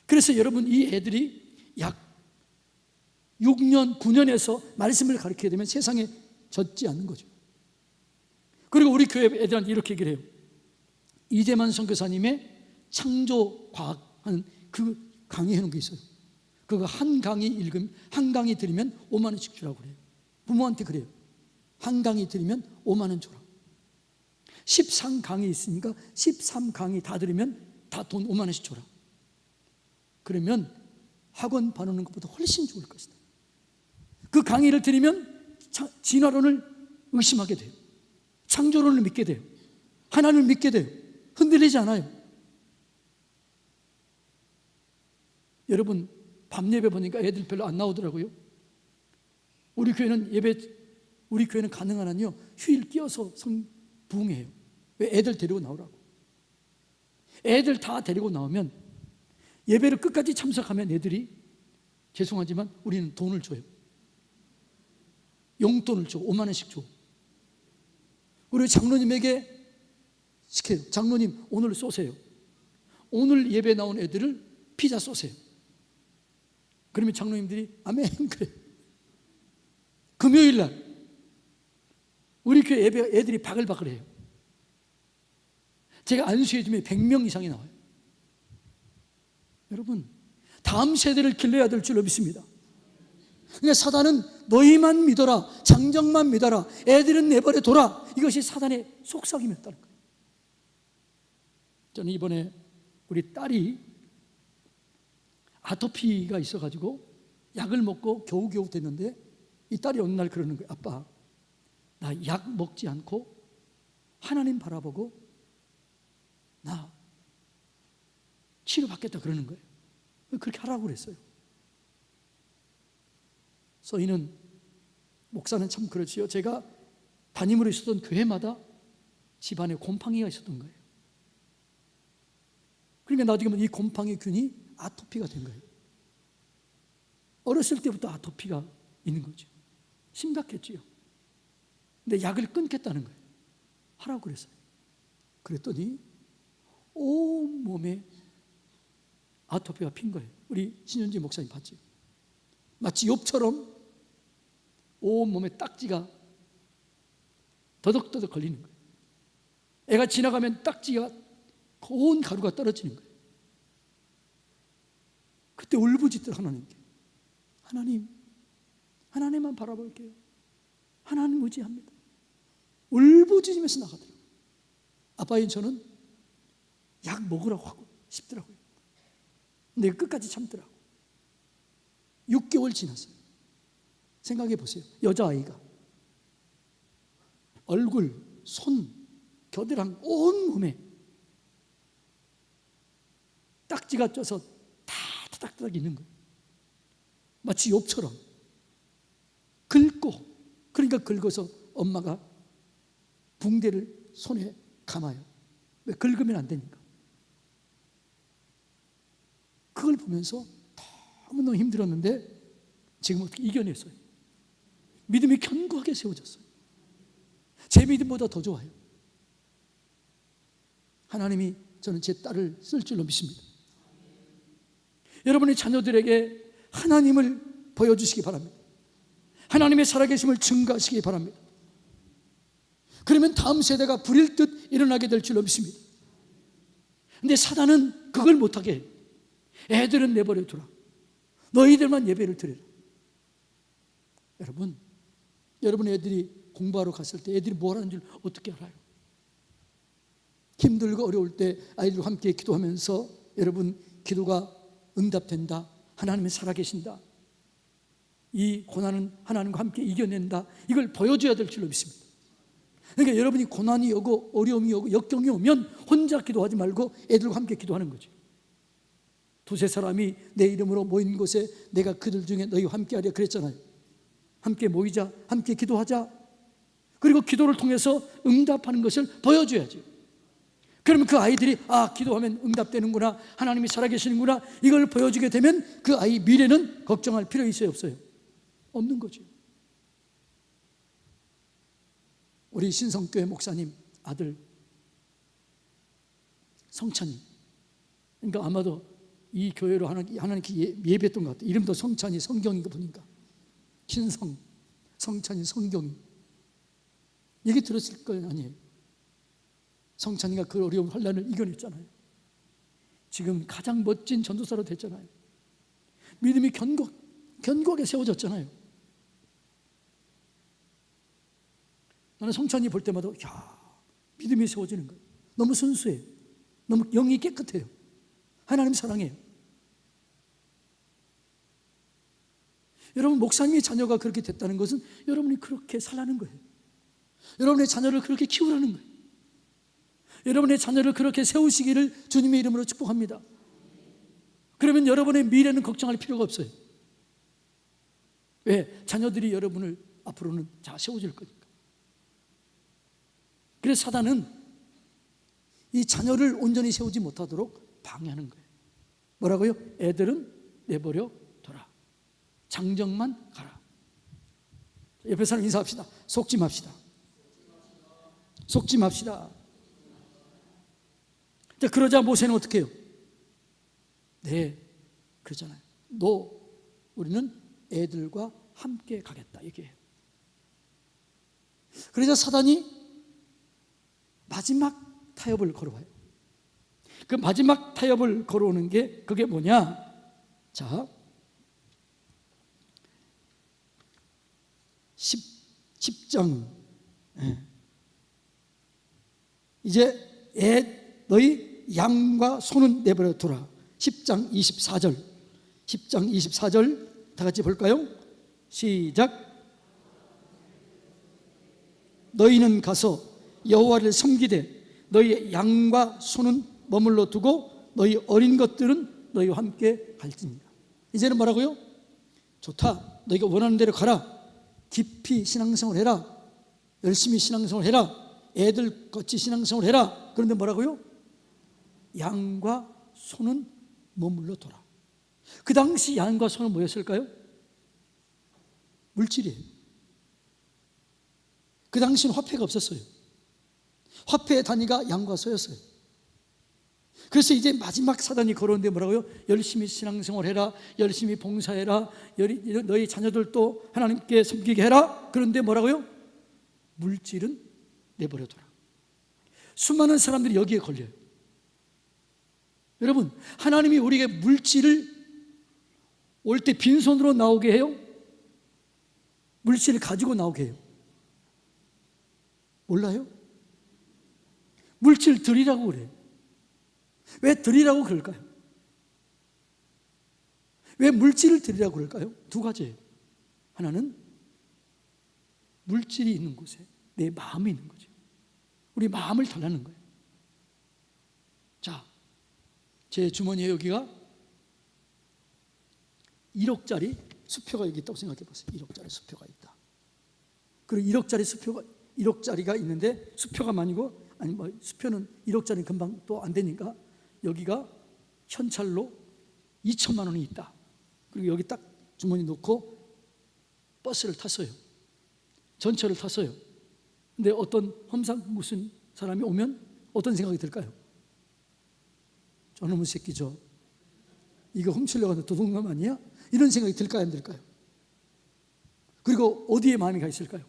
그래서 여러분, 이 애들이 약 6년, 9년에서 말씀을 가르쳐야 되면 세상에 젖지 않는 거죠. 그리고 우리 교회 애들한테 이렇게 얘기를 해요. 이재만 선교사님의 창조과학 하는 그 강의 해놓은 게 있어요. 그거 한 강의 들으면 5만 원씩 주라고 그래요. 부모한테 그래요. 한 강의 들으면 5만 원 줘라. 13강의 있으니까 13강의 다 들으면 다 돈 5만 원씩 줘라. 그러면 학원 봐놓는 것보다 훨씬 좋을 것이다. 그 강의를 들으면 진화론을 의심하게 돼요. 창조론을 믿게 돼요. 하나님을 믿게 돼요. 흔들리지 않아요. 여러분, 밤 예배 보니까 애들 별로 안 나오더라고요. 우리 교회는 가능한 한요 휴일 띄어서 부흥해요. 왜? 애들 데리고 나오라고. 애들 다 데리고 나오면 예배를 끝까지 참석하면 애들이, 죄송하지만 우리는 돈을 줘요. 용돈을 줘. 5만 원씩 줘. 우리 장로님에게 시켜요. 장로님, 오늘 쏘세요. 오늘 예배 나온 애들을 피자 쏘세요. 그러면 장로님들이 아멘 그래. 금요일 날 우리 교회 예배 애들이 바글바글해요. 제가 안수해 주면 100명 이상이 나와요. 여러분, 다음 세대를 길러야 될 줄로 믿습니다. 그러니까 사단은 너희만 믿어라, 장정만 믿어라, 애들은 내버려 둬라, 이것이 사단의 속삭임이었다는 거예요. 저는 이번에 우리 딸이 아토피가 있어가지고 약을 먹고 겨우겨우 됐는데, 이 딸이 어느 날 그러는 거예요. 아빠, 나 약 먹지 않고 하나님 바라보고 나 치료받겠다 그러는 거예요. 그렇게 하라고 그랬어요. 저희는, 목사는 참 그렇지요. 제가 담임으로 있었던 교회마다 집안에 곰팡이가 있었던 거예요. 그러니까 나중에 이 곰팡이 균이 아토피가 된 거예요. 어렸을 때부터 아토피가 있는 거죠. 심각했지요. 근데 약을 끊겠다는 거예요. 하라고 그랬어요. 그랬더니 온 몸에 아토피가 핀 거예요. 우리 신현지 목사님 봤죠? 마치 욥처럼 온 몸에 딱지가 더덕더덕 걸리는 거예요. 애가 지나가면 딱지가, 고운 가루가 떨어지는 거예요. 그때 울부짖더라 하나님께. 하나님만 바라볼게요. 하나님 의지합니다. 울부짖으면서 나가더라고요. 아빠인 저는 약 먹으라고 하고 싶더라고요. 근데 끝까지 참더라고. 6개월 지났어요. 생각해 보세요. 여자아이가 얼굴, 손, 겨드랑 온 몸에 딱지가 쪄서 다 타닥타닥 있는 거예요. 마치 욥처럼 그러니까 긁어서 엄마가 붕대를 손에 감아요. 왜? 긁으면 안 되니까. 그걸 보면서 너무너무 힘들었는데 지금 어떻게 이겨냈어요. 믿음이 견고하게 세워졌어요. 제 믿음보다 더 좋아요. 하나님이, 저는 제 딸을 쓸 줄로 믿습니다. 여러분의 자녀들에게 하나님을 보여주시기 바랍니다. 하나님의 살아계심을 증거하시기 바랍니다. 그러면 다음 세대가 불일 듯 일어나게 될 줄로 믿습니다. 근데 사단은 그걸 못하게 해요. 애들은 내버려 두라. 너희들만 예배를 드려라. 여러분 애들이 공부하러 갔을 때 애들이 뭘 하는 줄 어떻게 알아요? 힘들고 어려울 때 아이들과 함께 기도하면서, 여러분, 기도가 응답된다, 하나님이 살아계신다, 이 고난은 하나님과 함께 이겨낸다, 이걸 보여줘야 될 줄로 믿습니다. 그러니까 여러분이 고난이 오고 어려움이 오고 역경이 오면 혼자 기도하지 말고 애들과 함께 기도하는 거죠. 두세 사람이 내 이름으로 모인 곳에 내가 그들 중에 너희와 함께하려 그랬잖아요. 함께 모이자, 함께 기도하자. 그리고 기도를 통해서 응답하는 것을 보여줘야죠. 그러면 그 아이들이 기도하면 응답되는구나, 하나님이 살아계시는구나, 이걸 보여주게 되면 그 아이 미래는 걱정할 필요 있어요, 없어요? 없는 거죠. 우리 신성교회 목사님 아들 성찬이, 그러니까 아마도 이 교회로 하나님께 예배했던 것 같아요. 이름도 성찬이, 성경인 거 보니까 성찬이, 성경이. 얘기 들었을 거 아니에요? 성찬이가 그 어려운 환난을 이겨냈잖아요. 지금 가장 멋진 전도사로 됐잖아요. 믿음이 견고하게 세워졌잖아요. 나는 성찬이 볼 때마다 믿음이 세워지는 거예요. 너무 순수해요. 너무 영이 깨끗해요. 하나님 사랑해요. 여러분, 목사님의 자녀가 그렇게 됐다는 것은 여러분이 그렇게 살라는 거예요. 여러분의 자녀를 그렇게 키우라는 거예요. 여러분의 자녀를 그렇게 세우시기를 주님의 이름으로 축복합니다. 그러면 여러분의 미래는 걱정할 필요가 없어요. 왜? 자녀들이 여러분을 앞으로는 잘 세워줄 거니까. 그래서 사단은 이 자녀를 온전히 세우지 못하도록 방해하는 거예요. 뭐라고요? 애들은 내버려 둬라. 장정만 가라. 옆에 사람 인사합시다. 속지 맙시다. 속지 맙시다. 그러자 모세는 어떻게 해요? 네, 그러잖아요. 우리는 애들과 함께 가겠다, 얘기해요. 그러자 사단이 마지막 타협을 걸어와요. 그 마지막 타협을 걸어오는 게 그게 뭐냐? 자, 10장. 이제 너희 양과 소는 내버려 두라. 10장 24절. 10장 24절 다 같이 볼까요? 시작. 너희는 가서 여호와를 섬기되 너희 양과 소는 머물러 두고 너희 어린 것들은 너희와 함께 갈지니라. 이제는 뭐라고요? 좋다. 너희가 원하는 대로 가라. 깊이 신앙생활 해라. 열심히 신앙생활 해라. 애들 같이 신앙생활 해라. 그런데 뭐라고요? 양과 소는 머물러 둬라. 그 당시 양과 소는 뭐였을까요? 물질이에요. 그 당시는 화폐가 없었어요. 화폐의 단위가 양과 소였어요. 그래서 이제 마지막 사단이 걸어오는데 뭐라고요? 열심히 신앙생활 해라. 열심히 봉사해라. 너희 자녀들도 하나님께 섬기게 해라. 그런데 뭐라고요? 물질은 내버려둬라. 수많은 사람들이 여기에 걸려요. 여러분, 하나님이 우리에게 물질을 올 때 빈손으로 나오게 해요? 물질을 가지고 나오게 해요? 몰라요? 물질 드리라고 그래요. 왜 드리라고 그럴까요? 왜 물질을 드리라고 그럴까요? 두 가지예요. 하나는 물질이 있는 곳에 내 마음이 있는 거죠. 우리 마음을 달라는 거예요. 자, 제 주머니에 여기가 1억짜리 수표가 여기 있다고 생각해 보세요. 1억짜리 수표가 있다. 그리고 1억짜리가 있는데 수표가 많이고, 수표는 1억짜리 금방 또 안 되니까 여기가 현찰로 2천만 원이 있다. 그리고 여기 딱 주머니 놓고 버스를 탔어요. 전철을 탔어요. 근데 어떤 험상 무슨 사람이 오면 어떤 생각이 들까요? 저놈의 새끼죠. 이거 훔치려고 하는 도둑놈 아니야? 이런 생각이 들까요, 안 들까요? 그리고 어디에 마음이 가 있을까요?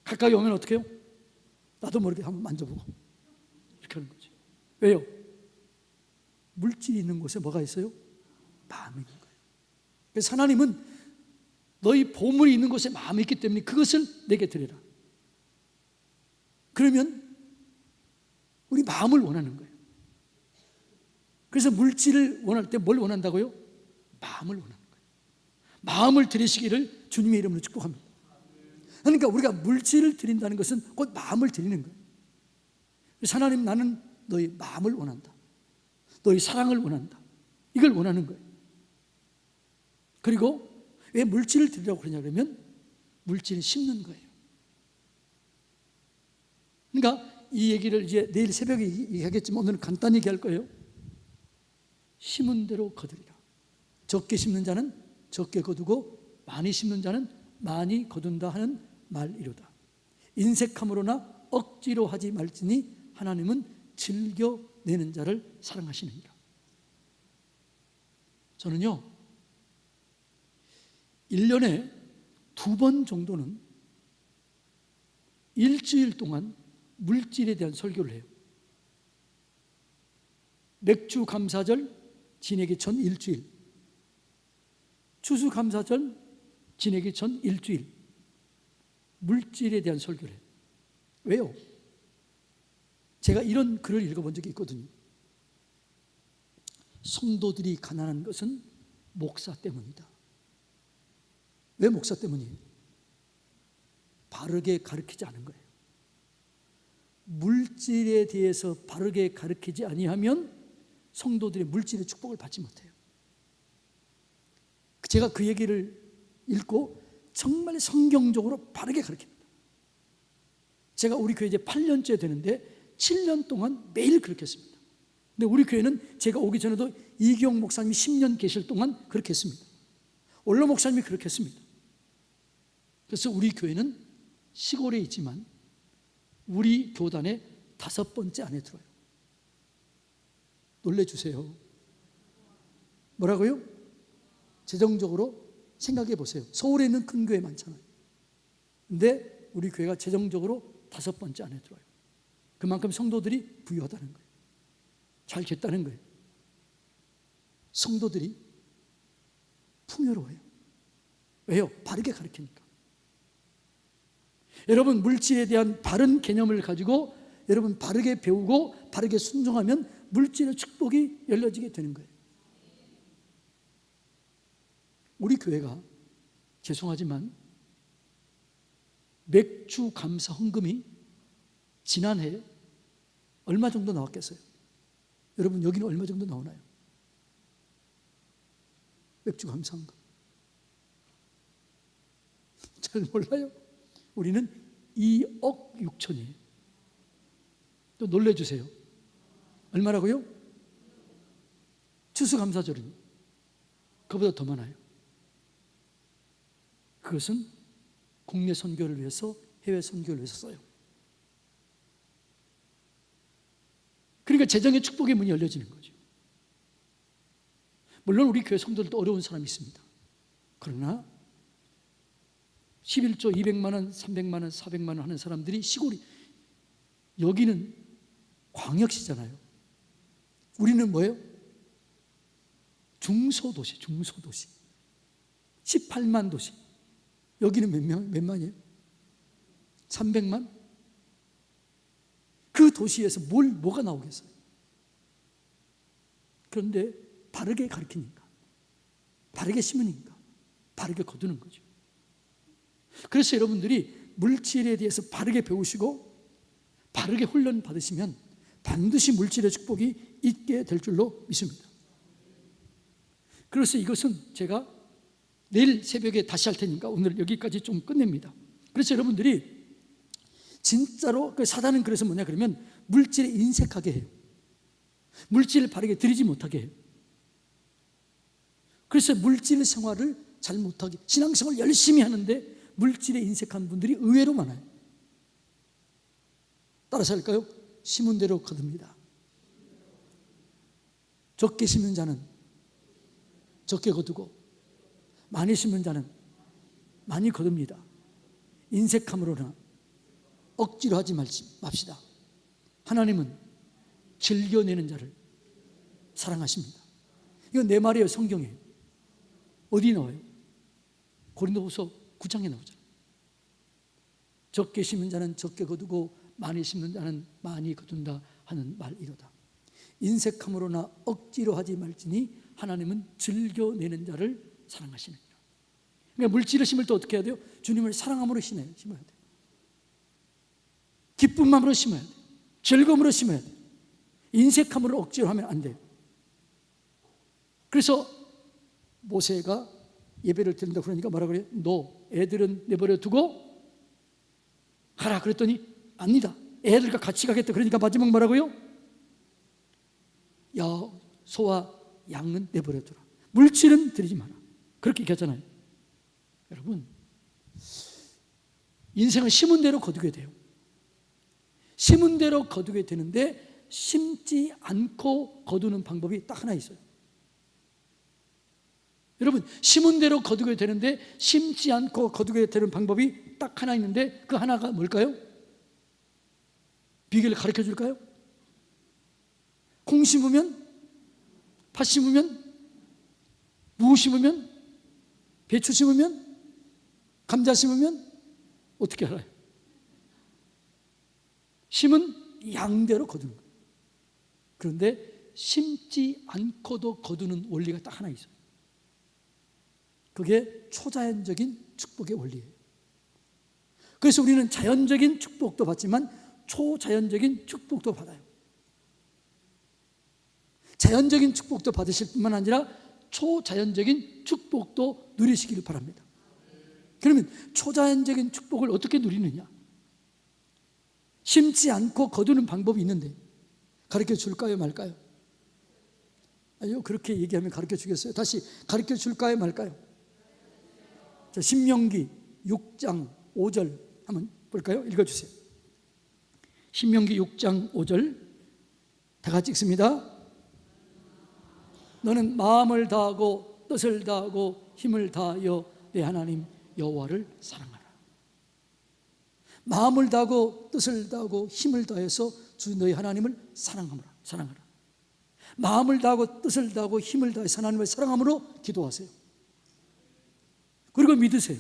가까이 오면 어떻게 해요? 나도 모르게 한번 만져보고 이렇게 하는 거죠. 왜요? 물질이 있는 곳에 뭐가 있어요? 마음이 있는 거예요. 그래서 하나님은 너희 보물이 있는 곳에 마음이 있기 때문에 그것을 내게 드려라. 그러면 우리 마음을 원하는 거예요. 그래서 물질을 원할 때 뭘 원한다고요? 마음을 원하는 거예요. 마음을 드리시기를 주님의 이름으로 축복합니다. 그러니까 우리가 물질을 드린다는 것은 곧 마음을 드리는 거예요. 그래서 하나님, 나는 너희 마음을 원한다. 너희 사랑을 원한다. 이걸 원하는 거예요. 그리고 왜 물질을 드리라고 그러냐 그러면 물질을 심는 거예요. 그러니까 이 얘기를 이제 내일 새벽에 얘기하겠지만 오늘은 간단히 얘기할 거예요. 심은 대로 거두리라. 적게 심는 자는 적게 거두고 많이 심는 자는 많이 거둔다 하는 말이로다. 인색함으로나 억지로 하지 말지니 하나님은 즐겨내는 자를 사랑하시느니라. 저는요 1년에 2번 정도는 일주일 동안 물질에 대한 설교를 해요. 맥주 감사절 지내기 전 일주일, 추수 감사절 지내기 전 일주일 물질에 대한 설교를 해요. 왜요? 제가 이런 글을 읽어본 적이 있거든요. 성도들이 가난한 것은 목사 때문이다. 왜 목사 때문이에요? 바르게 가르치지 않은 거예요. 물질에 대해서 바르게 가르치지 아니하면 성도들이 물질의 축복을 받지 못해요. 제가 그 얘기를 읽고 정말 성경적으로 바르게 가르칩니다. 제가 우리 교회 이제 8년째 되는데 7년 동안 매일 그렇게 했습니다. 근데 우리 교회는 제가 오기 전에도 이기영 목사님이 10년 계실 동안 그렇게 했습니다. 올로 목사님이 그렇게 했습니다. 그래서 우리 교회는 시골에 있지만 우리 교단의 5번째 안에 들어요. 놀래주세요. 뭐라고요? 재정적으로 생각해 보세요. 서울에 있는 큰 교회 많잖아요. 근데 우리 교회가 재정적으로 5번째 안에 들어요. 그만큼 성도들이 부유하다는 거예요. 잘 됐다는 거예요. 성도들이 풍요로워요. 왜요? 바르게 가르치니까. 여러분 물질에 대한 바른 개념을 가지고 여러분 바르게 배우고 바르게 순종하면 물질의 축복이 열려지게 되는 거예요. 우리 교회가 죄송하지만 맥주 감사 헌금이 지난해 얼마 정도 나왔겠어요? 여러분 여기는 얼마 정도 나오나요? 맥주 감사 헌금 잘 몰라요? 우리는 2억 6천이에요. 또 놀래주세요. 얼마라고요? 추수감사절은 그보다 더 많아요. 그것은 국내 선교를 위해서 해외 선교를 위해서 써요. 그러니까 재정의 축복의 문이 열려지는 거죠. 물론 우리 교회 성도들도 어려운 사람이 있습니다. 그러나 11조 200만 원, 300만 원, 400만 원 하는 사람들이 시골이 여기는 광역시잖아요. 우리는 뭐예요? 중소도시, 중소도시. 18만 도시. 여기는 몇 만이에요? 300만? 그 도시에서 뭐가 나오겠어요? 그런데 바르게 가르치니까, 바르게 심으니까, 바르게 거두는 거죠. 그래서 여러분들이 물질에 대해서 바르게 배우시고 바르게 훈련 받으시면 반드시 물질의 축복이 있게 될 줄로 믿습니다. 그래서 이것은 제가 내일 새벽에 다시 할 테니까 오늘 여기까지 좀 끝냅니다. 그래서 여러분들이 진짜로 사단은 그래서 뭐냐 그러면 물질에 인색하게 해요. 물질을 바르게 드리지 못하게 해요. 그래서 물질 생활을 잘 못하게, 신앙생활을 열심히 하는데 물질에 인색한 분들이 의외로 많아요. 따라서 할까요? 심은 대로 거둡니다. 적게 심는 자는 적게 거두고 많이 심는 자는 많이 거둡니다. 인색함으로나 억지로 하지 맙시다. 하나님은 즐겨내는 자를 사랑하십니다. 이건 내 말이에요. 성경에 어디 나와요? 고린도후서 9장에 나오잖아요. 적게 심는 자는 적게 거두고 많이 심는 자는 많이 거둔다 하는 말이로다. 인색함으로나 억지로 하지 말지니 하나님은 즐겨내는 자를 사랑하시느니라. 그러니까 물질을 심을 때 어떻게 해야 돼요? 주님을 사랑함으로 심어야 돼요. 기쁜 마음으로 심어야 돼요. 즐거움으로 심어야 돼요. 인색함으로 억지로 하면 안 돼요. 그래서 모세가 예배를 드린다 그러니까 뭐라 그래요? 너 애들은 내버려 두고 가라 그랬더니 아니다. 애들과 같이 가겠다. 그러니까 마지막 뭐라고요? 야, 소와 양은 내버려두라. 물질은 드리지 마라. 그렇게 얘기하잖아요. 여러분, 인생은 심은 대로 거두게 돼요. 심은 대로 거두게 되는데 심지 않고 거두는 방법이 딱 하나 있어요. 여러분, 심은 대로 거두게 되는데 심지 않고 거두게 되는 방법이 딱 하나 있는데 그 하나가 뭘까요? 비결을 가르쳐 줄까요? 콩 심으면, 팥 심으면, 무 심으면, 배추 심으면, 감자 심으면 어떻게 알아요? 심은 양대로 거두는 거예요. 그런데 심지 않고도 거두는 원리가 딱 하나 있어요. 그게 초자연적인 축복의 원리예요. 그래서 우리는 자연적인 축복도 받지만 초자연적인 축복도 받아요. 자연적인 축복도 받으실 뿐만 아니라 초자연적인 축복도 누리시기를 바랍니다. 그러면 초자연적인 축복을 어떻게 누리느냐? 심지 않고 거두는 방법이 있는데 가르쳐 줄까요, 말까요? 아니요, 그렇게 얘기하면 가르쳐 주겠어요? 다시 가르쳐 줄까요, 말까요? 자, 신명기 6장 5절 한번 볼까요? 읽어주세요. 신명기 6장 5절 다 같이 읽습니다. 너는 마음을 다하고 뜻을 다하고 힘을 다하여 내 하나님 여호와를 사랑하라. 마음을 다하고 뜻을 다하고 힘을 다해서 주 너희 하나님을 사랑하라. 마음을 다하고 뜻을 다하고 힘을 다해서 하나님을 사랑함으로 기도하세요. 그리고 믿으세요.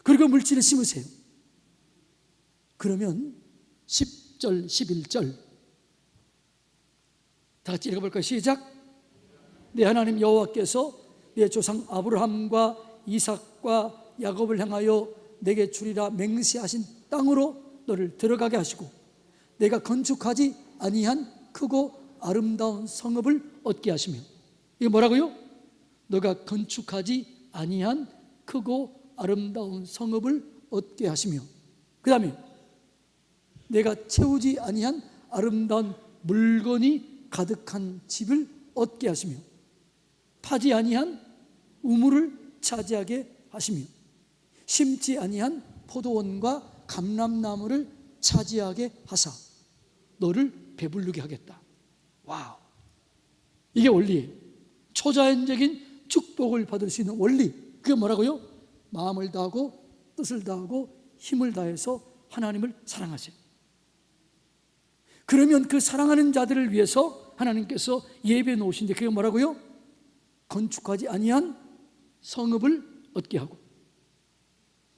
그리고 물질을 심으세요. 그러면 10절 11절 다 같이 읽어볼까요? 시작. 내 하나님 여호와께서 내 조상 아브라함과 이삭과 야곱을 향하여 내게 주리라 맹세하신 땅으로 너를 들어가게 하시고 내가 건축하지 아니한 크고 아름다운 성읍을 얻게 하시며, 이게 뭐라고요? 너가 건축하지 아니한 크고 아름다운 성읍을 얻게 하시며, 그 다음에 내가 채우지 아니한 아름다운 물건이 가득한 집을 얻게 하시며 파지 아니한 우물을 차지하게 하시며 심지 아니한 포도원과 감람나무를 차지하게 하사 너를 배부르게 하겠다. 와우, 이게 원리예요. 초자연적인 축복을 받을 수 있는 원리, 그게 뭐라고요? 마음을 다하고 뜻을 다하고 힘을 다해서 하나님을 사랑하세요. 그러면 그 사랑하는 자들을 위해서 하나님께서 예배 놓으신데 그게 뭐라고요? 건축하지 아니한 성읍을 얻게 하고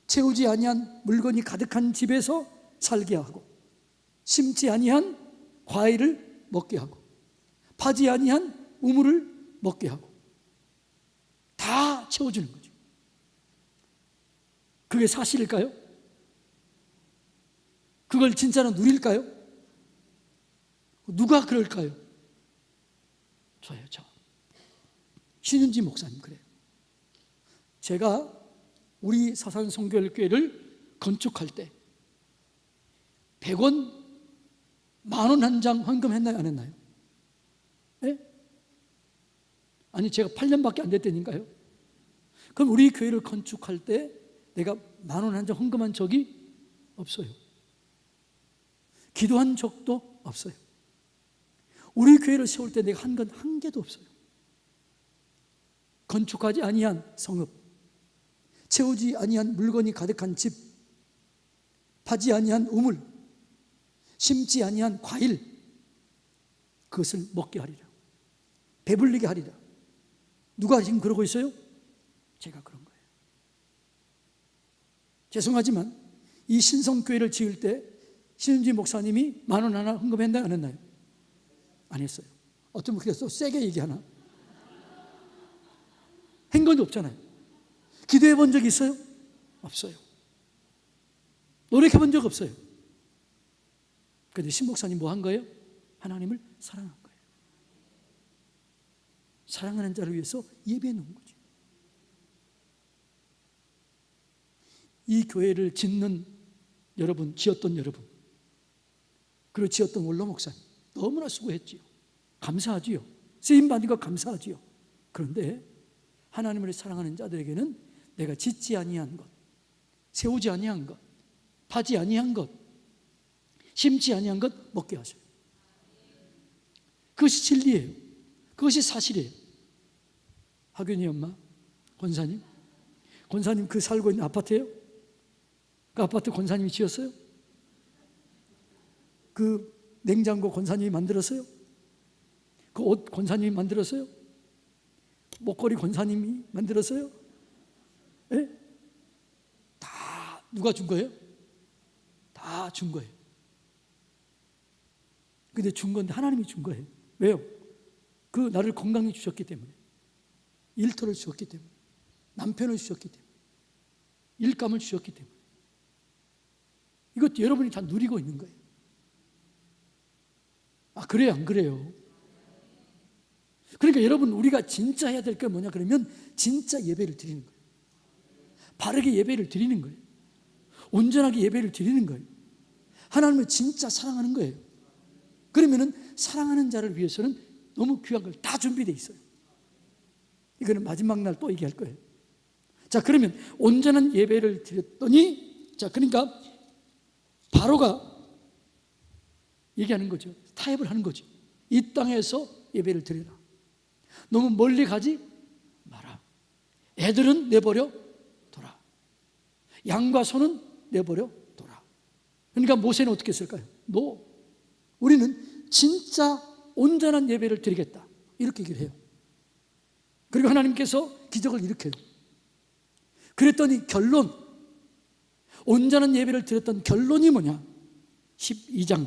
채우지 아니한 물건이 가득한 집에서 살게 하고 심지 아니한 과일을 먹게 하고 파지 아니한 우물을 먹게 하고 다 채워주는 거죠. 그게 사실일까요? 그걸 진짜로 누릴까요? 누가 그럴까요? 저요, 저. 신윤지 목사님 그래요. 제가 우리 사산성결교회를 건축할 때 100원, 만원 한 장 헌금했나요? 안 했나요? 네? 아니 제가 8년밖에 안 됐다니까요. 그럼 우리 교회를 건축할 때 내가 만원 한 장 헌금한 적이 없어요. 기도한 적도 없어요. 우리 교회를 세울 때 내가 한 건 한 개도 없어요. 건축하지 아니한 성읍, 채우지 아니한 물건이 가득한 집, 파지 아니한 우물, 심지 아니한 과일, 그것을 먹게 하리라. 배불리게 하리라. 누가 지금 그러고 있어요? 제가 그런 거예요. 죄송하지만 이 신성교회를 지을 때 신은지 목사님이 만원 하나 헌금했나요? 안 했나요? 안 했어요. 어떤 분이 또 세게 얘기하나? 한 건도 없잖아요. 기도해 본 적 있어요? 없어요. 노력해 본 적 없어요. 그런데 신 목사님 뭐 한 거예요? 하나님을 사랑한 거예요. 사랑하는 자를 위해서 예배해 놓은 거죠. 이 교회를 짓는 여러분, 지었던 여러분, 그리고 지었던 원로 목사님 너무나 수고했지요. 감사하지요. 쓰임받은 것 감사하지요. 그런데 하나님을 사랑하는 자들에게는 내가 짓지 아니한 것, 세우지 아니한 것, 파지 아니한 것, 심지 아니한 것 먹게 하세요. 그것이 진리예요. 그것이 사실이에요. 하균이 엄마, 권사님 그 살고 있는 아파트예요? 그 아파트 권사님이 지었어요? 그 냉장고 권사님이 만들었어요? 그 옷 권사님이 만들었어요? 목걸이 권사님이 만들었어요? 예? 다 누가 준 거예요? 다 준 거예요. 근데 준 건데 하나님이 준 거예요. 왜요? 그 나를 건강히 주셨기 때문에, 일터를 주셨기 때문에, 남편을 주셨기 때문에, 일감을 주셨기 때문에. 이것도 여러분이 다 누리고 있는 거예요. 아, 그래요? 안 그래요? 그러니까 여러분, 우리가 진짜 해야 될 게 뭐냐 그러면 진짜 예배를 드리는 거예요. 바르게 예배를 드리는 거예요. 온전하게 예배를 드리는 거예요. 하나님을 진짜 사랑하는 거예요. 그러면은 사랑하는 자를 위해서는 너무 귀한 걸 다 준비되어 있어요. 이거는 마지막 날 또 얘기할 거예요. 자, 그러면 온전한 예배를 드렸더니, 자, 그러니까 바로가 얘기하는 거죠. 타협을 하는 거죠. 이 땅에서 예배를 드리라. 너무 멀리 가지 마라. 애들은 내버려 둬라. 양과 소는 내버려 둬라. 그러니까 모세는 어떻게 했을까요? 우리는 진짜 온전한 예배를 드리겠다, 이렇게 얘기를 해요. 그리고 하나님께서 기적을 일으켜요. 그랬더니 결론, 온전한 예배를 드렸던 결론이 뭐냐? 12장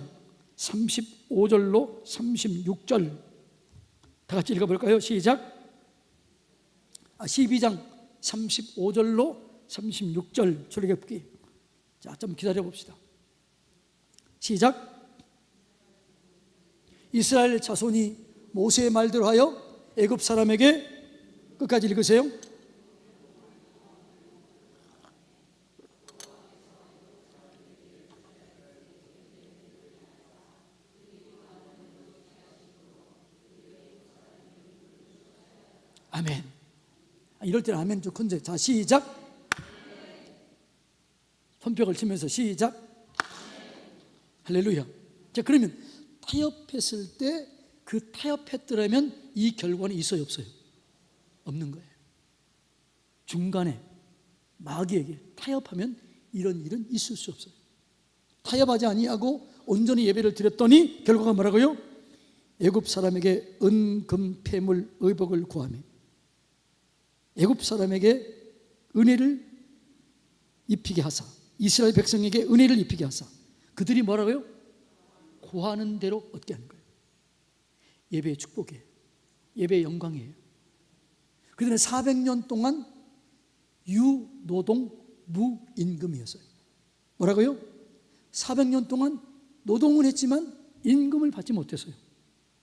35절로 36절 다 같이 읽어볼까요? 시작. 12장 35절로 36절 출애굽기. 자, 좀 기다려봅시다. 시작. 이스라엘 자손이 모세의 말대로 하여 애굽 사람에게, 끝까지 읽으세요. 아멘. 이럴 때는 아멘 좀 큰데. 자, 시작. 손뼉을 치면서 시작. 할렐루야. 자, 그러면 타협했을 때 그 타협했더라면 이 결과는 있어요, 없어요? 없는 거예요. 중간에 마귀에게 타협하면 이런 일은 있을 수 없어요. 타협하지 아니하고 온전히 예배를 드렸더니 결과가 뭐라고요? 애굽 사람에게 은금 폐물 의복을 구하며 애굽 사람에게 은혜를 입히게 하사, 이스라엘 백성에게 은혜를 입히게 하사, 그들이 뭐라고요? 구하는 대로 얻게 하는 거예요. 예배의 축복이에요. 예배의 영광이에요. 그들은 400년 동안 유노동 무임금이었어요. 뭐라고요? 400년 동안 노동은 했지만 임금을 받지 못했어요.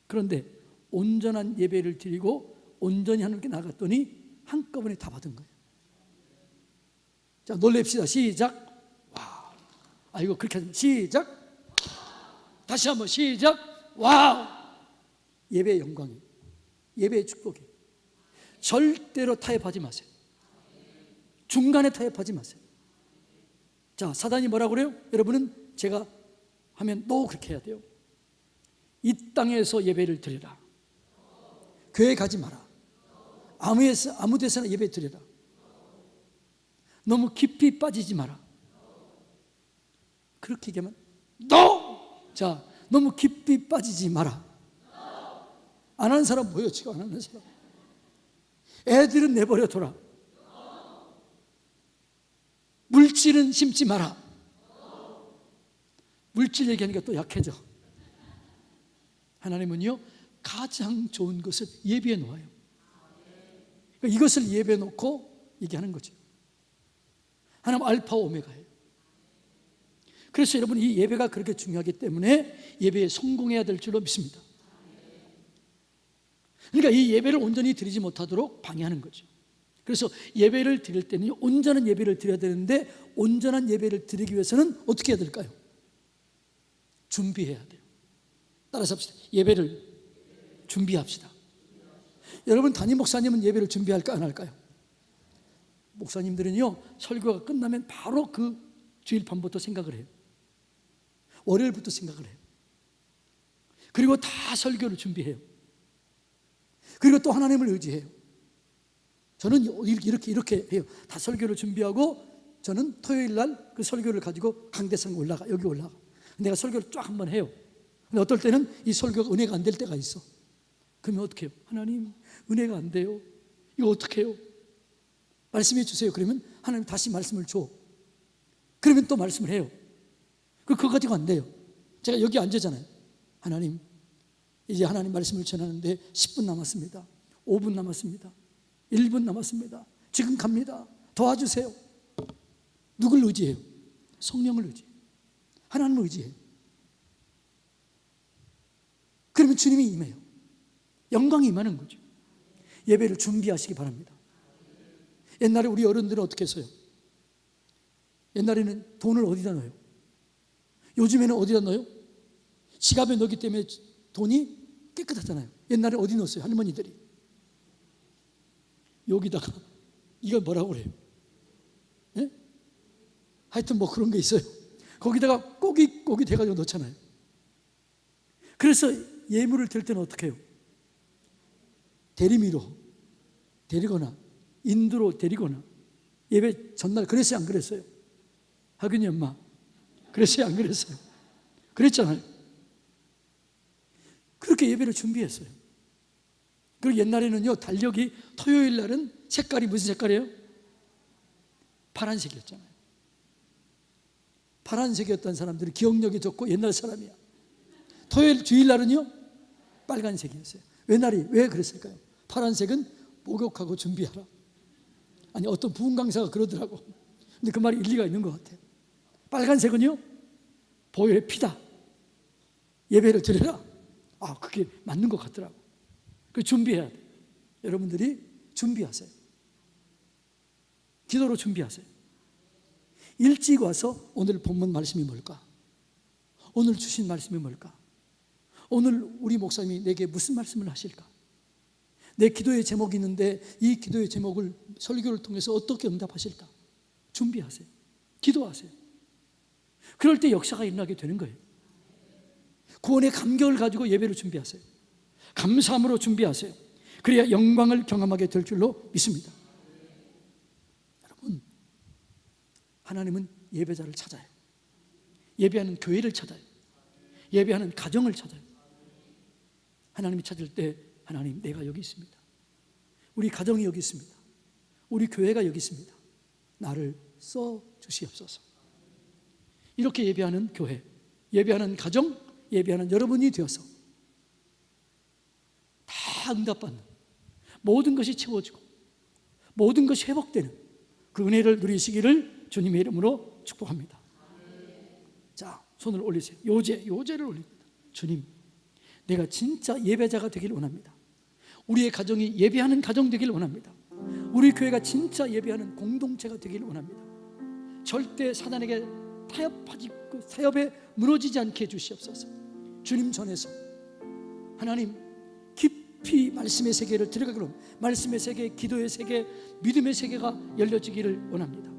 그런데 온전한 예배를 드리고 온전히 하나님께 나갔더니 한꺼번에 다 받은 거예요. 자, 놀랍시다. 시작. 와. 이거 그렇게 하면 시작. 다시 한번 시작. 와우. 예배의 영광이, 예배의 축복이. 절대로 타협하지 마세요. 중간에 타협하지 마세요. 자, 사단이 뭐라고 그래요? 여러분은 제가 하면 또 그렇게 해야 돼요. 이 땅에서 예배를 드리라. 교회 가지 마라. 아무 데서나 예배 드리라. 너무 깊이 빠지지 마라. 그렇게 얘기하면 NO! 자, 너무 깊이 빠지지 마라. 안 하는 사람 보여, 지금 안 하는 사람. 애들은 내버려 둬라. 물질은 심지 마라. 물질 얘기하니까 또 약해져. 하나님은요, 가장 좋은 것을 예비해 놓아요. 그러니까 이것을 예비해 놓고 얘기하는 거죠. 하나님 알파 오메가예요. 그래서 여러분, 이 예배가 그렇게 중요하기 때문에 예배에 성공해야 될 줄로 믿습니다. 그러니까 이 예배를 온전히 드리지 못하도록 방해하는 거죠. 그래서 예배를 드릴 때는 온전한 예배를 드려야 되는데, 온전한 예배를 드리기 위해서는 어떻게 해야 될까요? 준비해야 돼요. 따라서 합시다. 예배를 준비합시다. 여러분, 담임 목사님은 예배를 준비할까 안 할까요? 목사님들은요, 설교가 끝나면 바로 그 주일 밤부터 생각을 해요. 월요일부터 생각을 해요. 그리고 다 설교를 준비해요. 그리고 또 하나님을 의지해요. 저는 이렇게 해요. 다 설교를 준비하고 저는 토요일 날 그 설교를 가지고 강대상에 올라가, 여기 올라가. 내가 설교를 쫙 한번 해요. 근데 어떨 때는 이 설교가 은혜가 안 될 때가 있어. 그러면 어떻게 해요? 하나님, 은혜가 안 돼요. 이거 어떻게 해요? 말씀해 주세요. 그러면 하나님 다시 말씀을 줘. 그러면 또 말씀을 해요. 그거 가지고 안 돼요. 제가 여기 앉아잖아요. 하나님, 이제 하나님 말씀을 전하는데 10분 남았습니다. 5분 남았습니다. 1분 남았습니다. 지금 갑니다. 도와주세요. 누굴 의지해요? 성령을 의지해요. 하나님을 의지해요. 그러면 주님이 임해요. 영광이 임하는 거죠. 예배를 준비하시기 바랍니다. 옛날에 우리 어른들은 어떻게 했어요? 옛날에는 돈을 어디다 넣어요? 요즘에는 어디다 넣어요? 지갑에 넣기 때문에 돈이 깨끗하잖아요. 옛날에 어디 넣었어요? 할머니들이 여기다가, 이걸 뭐라고 그래요? 예? 하여튼 뭐 그런 게 있어요. 거기다가 꼬깃꼬깃 해가지고 넣잖아요. 그래서 예물을 드릴 때는 어떻게 해요? 대리미로 데리거나 인도로 데리거나, 예배 전날 그랬어요 안 그랬어요? 하균이 엄마 그랬어요 안 그랬어요? 그랬잖아요. 그렇게 예배를 준비했어요. 그리고 옛날에는요, 달력이 토요일 날은 색깔이 무슨 색깔이에요? 파란색이었잖아요. 파란색이었던 사람들이 기억력이 좋고 옛날 사람이야. 토요일 주일 날은요, 빨간색이었어요. 왜 그랬을까요? 파란색은 목욕하고 준비하라. 아니, 어떤 부흥 강사가 그러더라고. 근데 그 말이 일리가 있는 것 같아요. 빨간색은요, 보혈의 피다. 예배를 드려라. 아, 그게 맞는 것 같더라고. 그 준비해야 돼. 여러분들이 준비하세요. 기도로 준비하세요. 일찍 와서 오늘 본문 말씀이 뭘까? 오늘 주신 말씀이 뭘까? 오늘 우리 목사님이 내게 무슨 말씀을 하실까? 내 기도의 제목이 있는데 이 기도의 제목을 설교를 통해서 어떻게 응답하실까? 준비하세요. 기도하세요. 그럴 때 역사가 일어나게 되는 거예요. 구원의 감격을 가지고 예배를 준비하세요. 감사함으로 준비하세요. 그래야 영광을 경험하게 될 줄로 믿습니다. 여러분, 하나님은 예배자를 찾아요. 예배하는 교회를 찾아요. 예배하는 가정을 찾아요. 하나님이 찾을 때, 하나님, 내가 여기 있습니다. 우리 가정이 여기 있습니다. 우리 교회가 여기 있습니다. 나를 써 주시옵소서. 이렇게 예배하는 교회, 예배하는 가정, 예배하는 여러분이 되어서 다 응답받는, 모든 것이 채워지고 모든 것이 회복되는 그 은혜를 누리시기를 주님의 이름으로 축복합니다. 자, 손을 올리세요. 요제를 올립니다. 주님, 내가 진짜 예배자가 되길 원합니다. 우리의 가정이 예배하는 가정 되길 원합니다. 우리 교회가 진짜 예배하는 공동체가 되길 원합니다. 절대 사단에게 타협에 무너지지 않게 해주시옵소서. 주님 전에서 하나님 깊이 말씀의 세계를 들어가기를 원합니다. 말씀의 세계, 기도의 세계, 믿음의 세계가 열려지기를 원합니다.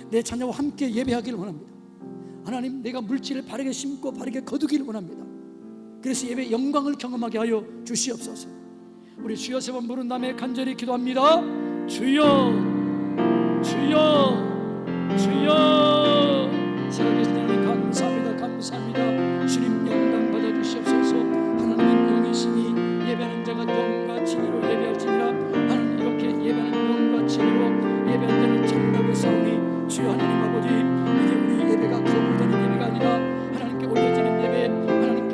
내 자녀와 함께 예배하기를 원합니다. 하나님, 내가 물질을 바르게 심고 바르게 거두기를 원합니다. 그래서 예배 영광을 경험하게 하여 주시옵소서. 우리 주여 세 번 부른 다음에 간절히 기도합니다. 주여, 주여, 주여. 살아계신 하나님 감사합니다. 감사합니다. 주님 영광 받아주시옵소서. 하나님은 영이시니 예배하는 자가 영과 진리로 예배할지니라. 하나님, 이렇게 예배하는 영과 진리로 예배하는 자는 참나고 싸우니 주여 하나님 아버지, 이제 우리 예배가 거부되는 예배가 아니라 하나님께 올려지는 예배, 하나님께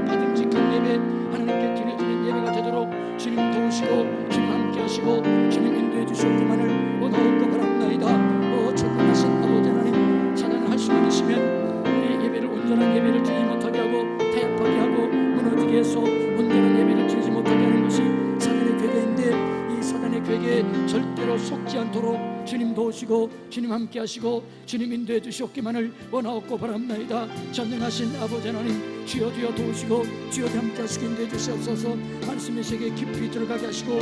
받음직한 예배, 하나님께 드려지는 예배가 되도록 주님 도우시고 주님 함께 하시고 주님 인도해 주시옵기만을 원하옵고 바랍나이다. 전능하신 아버지 하나님, 찬양을 할 수 있으시면 우리 예배를 온전하게 도우시고 주님 함께 하시고 주님 인도해 주시옵기만을 원하옵고 바랍나이다. 전능하신 아버지 하나님, 주여 주여 도우시고 주여 함께 하시고 인도해 주시옵소서. 말씀의 세계에 깊이 들어가게 하시고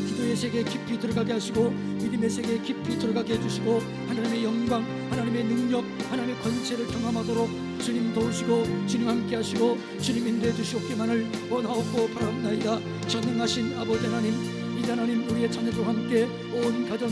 기도의 세계에 깊이 들어가게 하시고 믿음의 세계에 깊이 들어가게 해주시고 하나님의 영광, 하나님의 능력, 하나님의 권세를 경험하도록 주님 도우시고 주님 함께 하시고 주님 인도해 주시옵기만을 원하옵고 바랍나이다. 전능하신 아버지 하나님, 이제 하나님 우리의 자녀들과 함께 온 가정